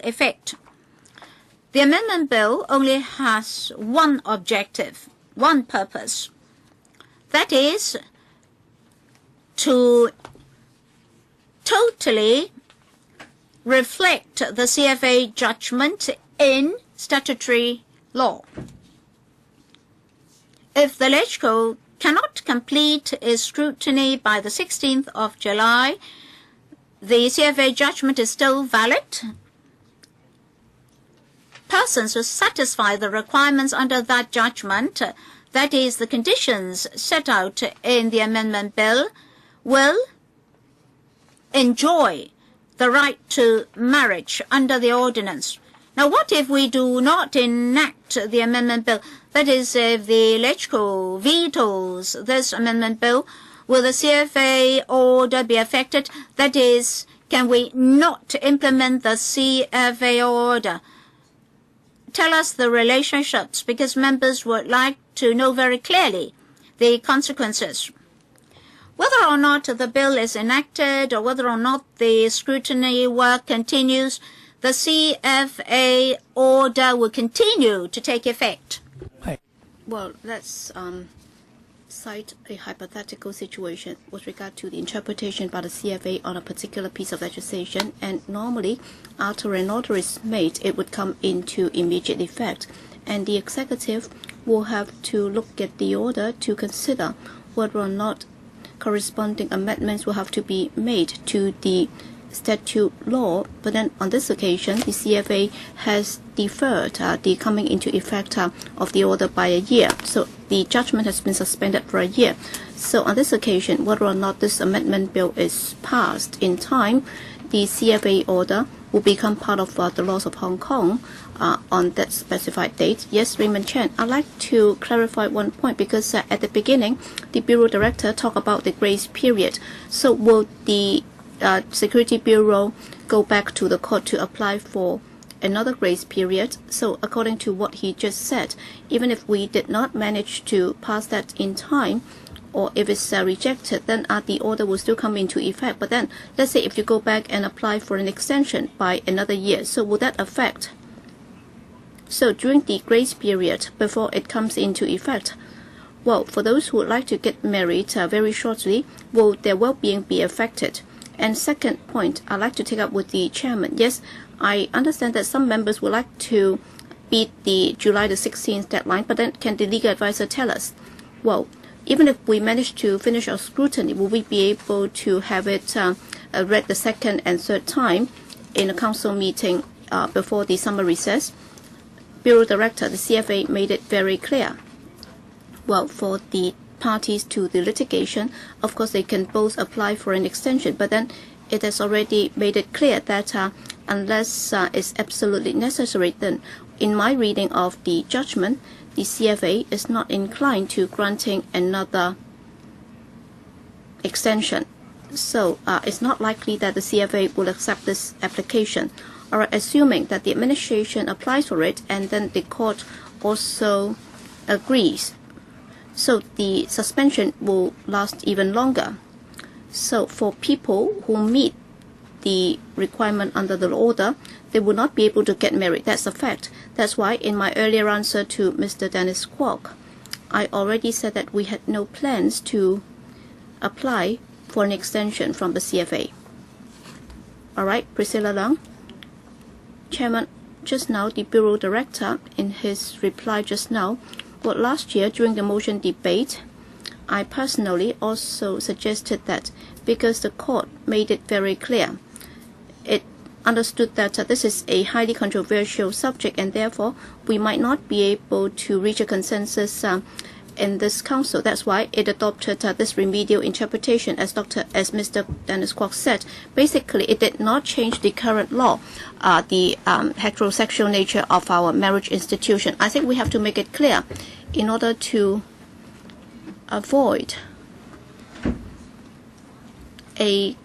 effect. The amendment bill only has one objective, one purpose. That is to totally reflect the CFA judgment in statutory law. If the LegCo cannot complete its scrutiny by the 16th of July, the CFA judgment is still valid. Persons who satisfy the requirements under that judgment, that is, the conditions set out in the amendment bill, will enjoy the right to marriage under the ordinance. Now, what if we do not enact the amendment bill? That is, if the LegCo vetoes this amendment bill, Will the CFA order be affected? That is, can we not implement the CFA order? Tell us the relationships, because members would like to know very clearly the consequences. Whether or not the bill is enacted or whether or not the scrutiny work continues, the CFA order will continue to take effect. Well, let's cite a hypothetical situation with regard to the interpretation by the CFA on a particular piece of legislation, and normally after an order is made, it would come into immediate effect, and the executive will have to look at the order to consider whether or not corresponding amendments will have to be made to the statute law. But then on this occasion, the CFA has deferred the coming into effect of the order by a year. So the judgment has been suspended for a year. So on this occasion, whether or not this amendment bill is passed in time, the CFA order will become part of the laws of Hong Kong on that specified date. Yes, Raymond Chen, I'd like to clarify one point, because at the beginning, the Bureau Director talked about the grace period. So will the Security Bureau go back to the court to apply for another grace period? So according to what he just said, even if we did not manage to pass that in time, or if it's rejected, then the order will still come into effect. But then, let's say if you go back and apply for an extension by another year, so will that affect? So during the grace period before it comes into effect, well, for those who would like to get married very shortly, will their well-being be affected? And second point, I'd like to take up with the chairman. Yes, I understand that some members would like to beat the July the 16th deadline, but then can the legal advisor tell us, well, even if we manage to finish our scrutiny, will we be able to have it read the second and third time in a council meeting before the summer recess? Bureau Director, the CFA made it very clear. Well, for the parties to the litigation, of course they can both apply for an extension, but then it has already made it clear that unless it's absolutely necessary, then in my reading of the judgment, the CFA is not inclined to granting another extension. So it's not likely that the CFA will accept this application, or assuming that the administration applies for it and then the court also agrees. So the suspension will last even longer. So for people who meet the requirement under the order, they will not be able to get married. That's a fact. That's why in my earlier answer to Mr. Dennis Kwok, I already said that we had no plans to apply for an extension from the CFA. All right, Priscilla Leung. Chairman, just now the Bureau Director, in his reply just now, well, last year during the motion debate, I personally also suggested that because the court made it very clear, it understood that this is a highly controversial subject, and therefore we might not be able to reach a consensus in this council. That's why it adopted this remedial interpretation, as Mr. Dennis Kwok said. Basically, it did not change the current law, the heterosexual nature of our marriage institution. I think we have to make it clear in order to avoid a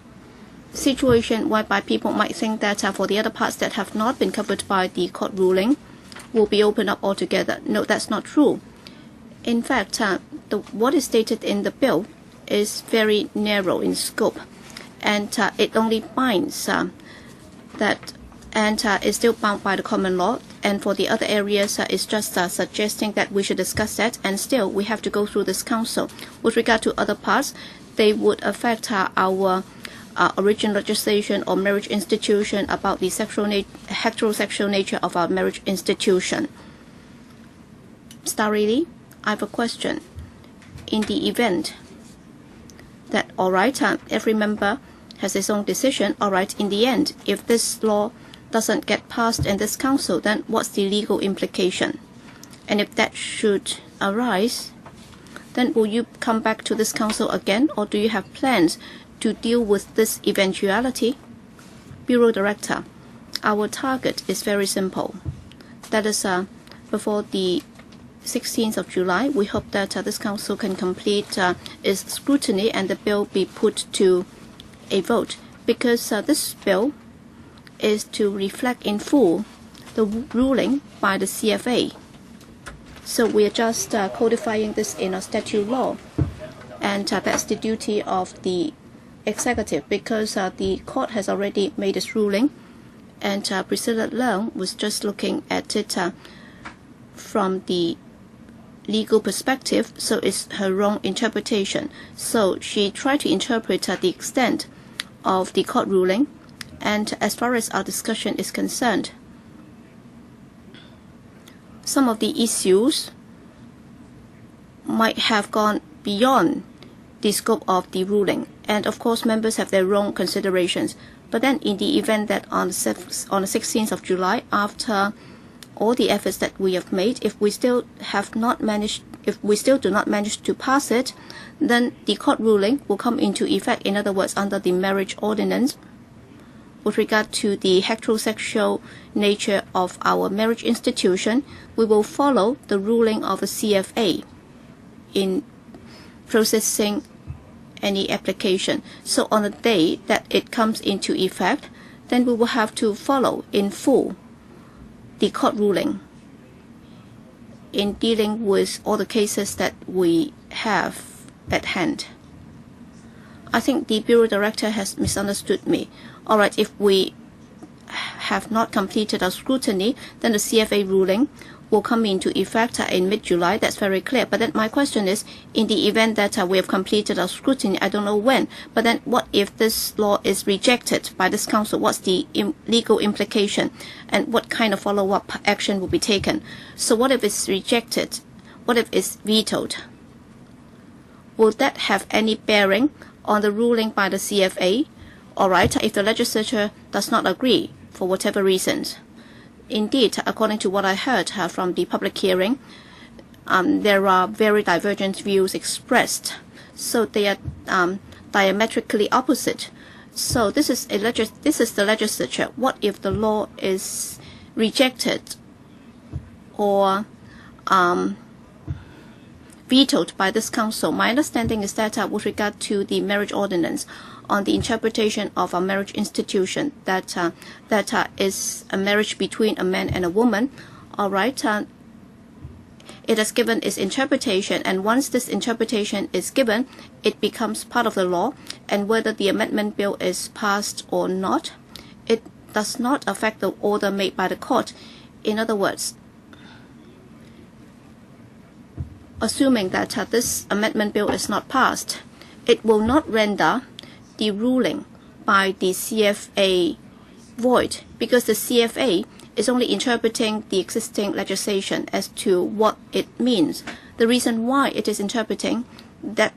situation whereby people might think that for the other parts that have not been covered by the court ruling will be opened up altogether. No, that's not true. In fact, what is stated in the bill is very narrow in scope, and it only binds that, and is still bound by the common law. And for the other areas, it's just suggesting that we should discuss that, and still we have to go through this council. With regard to other parts, they would affect our original legislation or marriage institution about the heterosexual nature of our marriage institution. Starry Lee, I have a question. In the event that, all right, every member has his own decision, all right, in the end, if this law doesn't get passed in this council, then what's the legal implication? And if that should arise, then will you come back to this council again, or do you have plans to deal with this eventuality? Bureau Director, our target is very simple. That is, before the 16th of July, we hope that this Council can complete its scrutiny and the bill be put to a vote, because this bill is to reflect in full the ruling by the CFA. So we are just codifying this in our statute law, and that's the duty of the executive, because the court has already made its ruling, and Priscilla Leung was just looking at it from the legal perspective, so it's her wrong interpretation. So she tried to interpret the extent of the court ruling, and as far as our discussion is concerned, some of the issues might have gone beyond the scope of the ruling, and of course members have their own considerations. But then in the event that on the 16th of July, after all the efforts that we have made, if we still do not manage to pass it, then the court ruling will come into effect. In other words, under the marriage ordinance, with regard to the heterosexual nature of our marriage institution, we will follow the ruling of the CFA in processing any application. So on the day that it comes into effect, then we will have to follow in full the court ruling in dealing with all the cases that we have at hand. I think the Bureau Director has misunderstood me. All right, if we have not completed our scrutiny, then the CFA ruling will come into effect in mid-July. That's very clear. But then my question is, in the event that we have completed our scrutiny, I don't know when, but then what if this law is rejected by this Council? What's the legal implication? And what kind of follow-up action will be taken? So what if it's rejected? What if it's vetoed? Will that have any bearing on the ruling by the CFA? All right, if the legislature does not agree for whatever reasons. Indeed, according to what I heard from the public hearing, there are very divergent views expressed. So they are diametrically opposite. So this is the legislature. What if the law is rejected or vetoed by this Council? My understanding is that with regard to the marriage ordinance, on the interpretation of a marriage institution, that is a marriage between a man and a woman, all right, it has given its interpretation, and once this interpretation is given, it becomes part of the law, and whether the amendment bill is passed or not, it does not affect the order made by the court. In other words, assuming that this amendment bill is not passed, it will not render the ruling by the CFA void, because the CFA is only interpreting the existing legislation as to what it means. The reason why it is interpreting that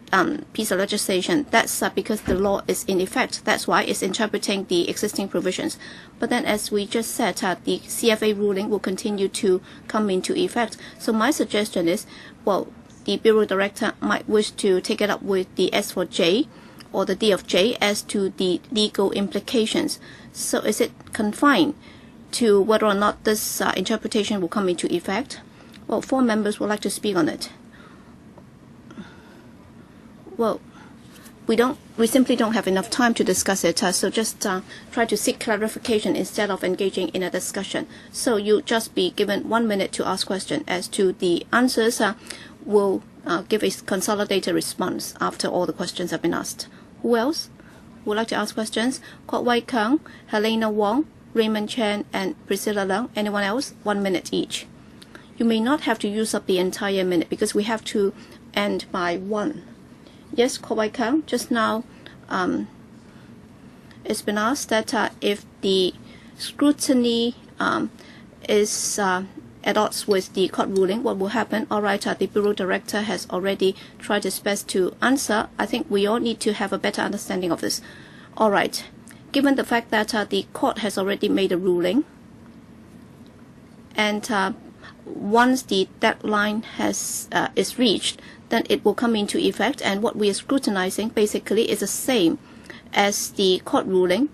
piece of legislation, that's because the law is in effect. That's why it's interpreting the existing provisions. But then, as we just said, the CFA ruling will continue to come into effect. So my suggestion is, well, the Bureau Director might wish to take it up with the S4J or the DFJ as to the legal implications. So is it confined to whether or not this interpretation will come into effect? Well, 4 members would like to speak on it. Well, we simply don't have enough time to discuss it, so just try to seek clarification instead of engaging in a discussion. So you'll just be given 1 minute to ask question. As to the answers, we'll give a consolidated response after all the questions have been asked. Who else would like to ask questions? Kwok Wai Kang, Helena Wong, Raymond Chen, and Priscilla Leung. Anyone else? 1 minute each. You may not have to use up the entire minute because we have to end by 1. Yes, Kwok Wai Kang, just now it's been asked that if the scrutiny is at odds with the court ruling, what will happen? All right, the Bureau Director has already tried his best to answer. I think we all need to have a better understanding of this. All right, given the fact that the court has already made a ruling, and once the deadline is reached, then it will come into effect, and what we are scrutinizing basically is the same as the court ruling.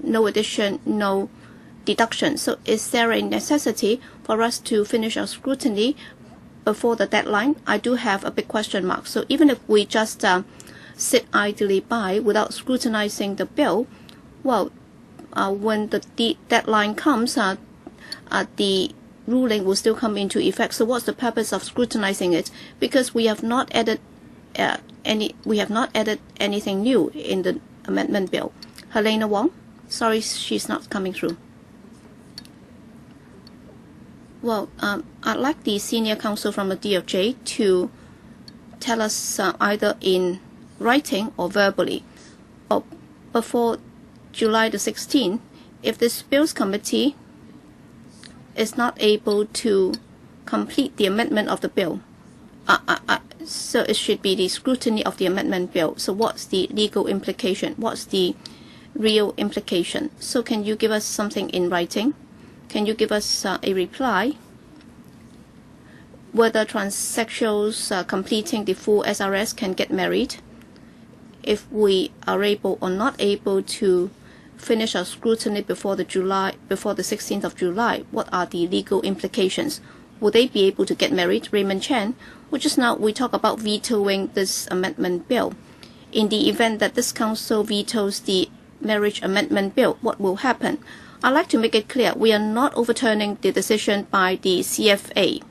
No addition, no deduction. So is there a necessity for us to finish our scrutiny before the deadline, I do have a big question mark. So even if we just sit idly by without scrutinizing the bill, well, when the deadline comes, the ruling will still come into effect. So what's the purpose of scrutinizing it? Because we have not added anything new in the amendment bill. Helena Wong, sorry, she's not coming through. Well, I'd like the senior counsel from the DOJ to tell us either in writing or verbally, or before July the 16th, if this Bills Committee is not able to complete the amendment of the bill. So it should be the scrutiny of the amendment bill. So what's the legal implication? What's the real implication? So can you give us something in writing? Can you give us a reply? Whether transsexuals completing the full SRS can get married? If we are able or not able to finish our scrutiny before the 16th of July, what are the legal implications? Will they be able to get married? Raymond Chan, just now we talk about vetoing this amendment bill. In the event that this council vetoes the marriage amendment bill, what will happen? I'd like to make it clear, we are not overturning the decision by the CFA.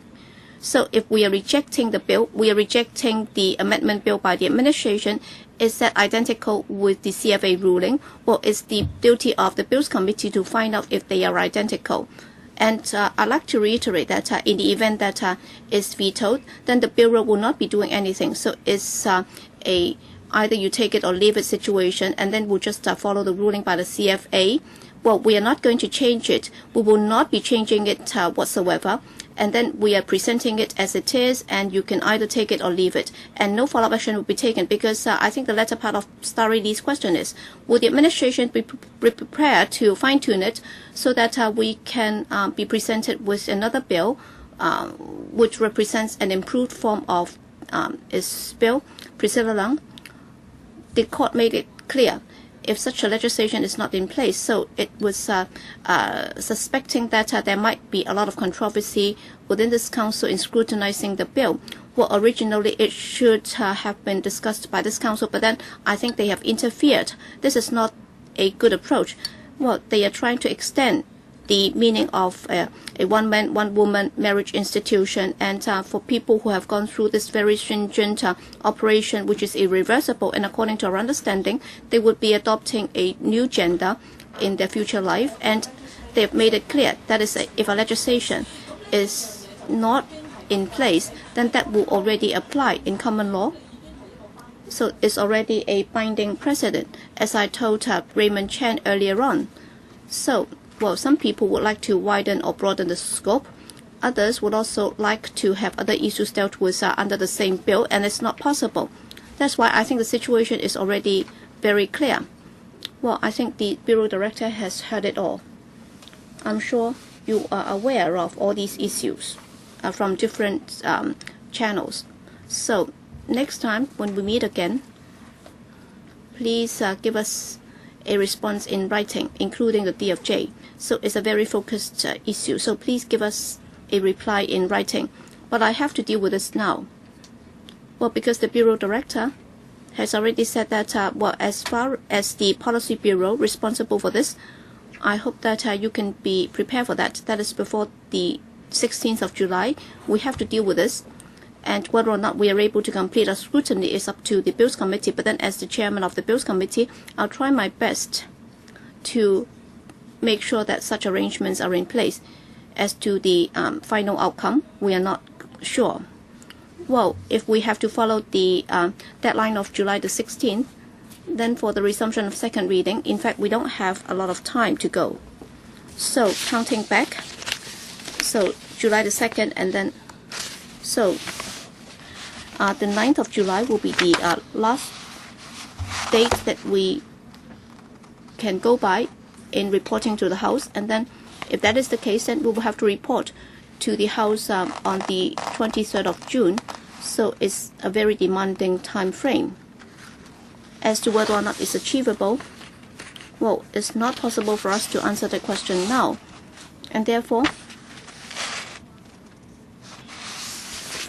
So if we are rejecting the bill, we are rejecting the amendment bill by the administration. Is that identical with the CFA ruling, or is the duty of the Bills Committee to find out if they are identical? And I'd like to reiterate that in the event that it's vetoed, then the Bureau will not be doing anything. So it's either you take it or leave it situation, and then we'll just follow the ruling by the CFA. Well, we are not going to change it. We will not be changing it whatsoever. And then we are presenting it as it is, and you can either take it or leave it. And no follow-up action will be taken, because I think the latter part of Starry Lee's question is, will the administration be prepared to fine-tune it so that we can be presented with another bill which represents an improved form of its bill? Priscilla Leung, the court made it clear, if such a legislation is not in place. So it was suspecting that there might be a lot of controversy within this council in scrutinizing the bill. Well, originally it should have been discussed by this council, but then I think they have interfered. This is not a good approach. Well, they are trying to extend the meaning of a one-man, one-woman marriage institution, and for people who have gone through this very stringent operation, which is irreversible, and according to our understanding, they would be adopting a new gender in their future life, and they've made it clear that is if a legislation is not in place, then that will already apply in common law. So it's already a binding precedent, as I told Raymond Chan earlier on. So, well, some people would like to widen or broaden the scope. Others would also like to have other issues dealt with under the same bill, and it's not possible. That's why I think the situation is already very clear. Well, I think the Bureau Director has heard it all. I'm sure you are aware of all these issues from different channels. So, next time when we meet again, please give us a response in writing, including the DFJ. So it's a very focused issue. So please give us a reply in writing. But I have to deal with this now. Well, because the Bureau Director has already said that, well, as far as the Policy Bureau responsible for this, I hope that you can be prepared for that. That is before the 16th of July. We have to deal with this. And whether or not we are able to complete our scrutiny is up to the Bills Committee. But then as the chairman of the Bills Committee, I'll try my best to make sure that such arrangements are in place. As to the final outcome, we are not sure. Well, if we have to follow the deadline of July the 16th, then for the resumption of second reading, in fact, we don't have a lot of time to go. So, counting back, so July the 2nd, and then, so the 9th of July will be the last date that we can go by in reporting to the House, and then if that is the case, then we will have to report to the House on the 23rd of June. So it's a very demanding time frame. As to whether or not it's achievable, well, it's not possible for us to answer the question now, and therefore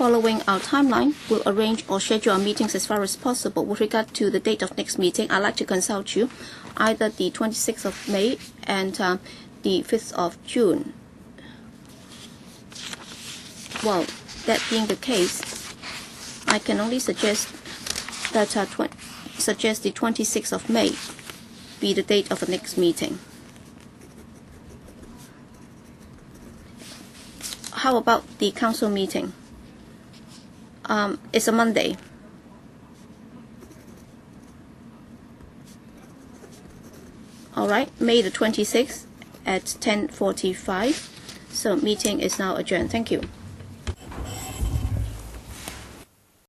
following our timeline, we'll arrange or schedule our meetings as far as possible. With regard to the date of next meeting, I'd like to consult you, either the 26th of May and the 5th of June. Well, that being the case, I can only suggest that the 26th of May be the date of the next meeting. How about the council meeting? It's a Monday. All right, May the 26th at 10:45. So meeting is now adjourned. Thank you.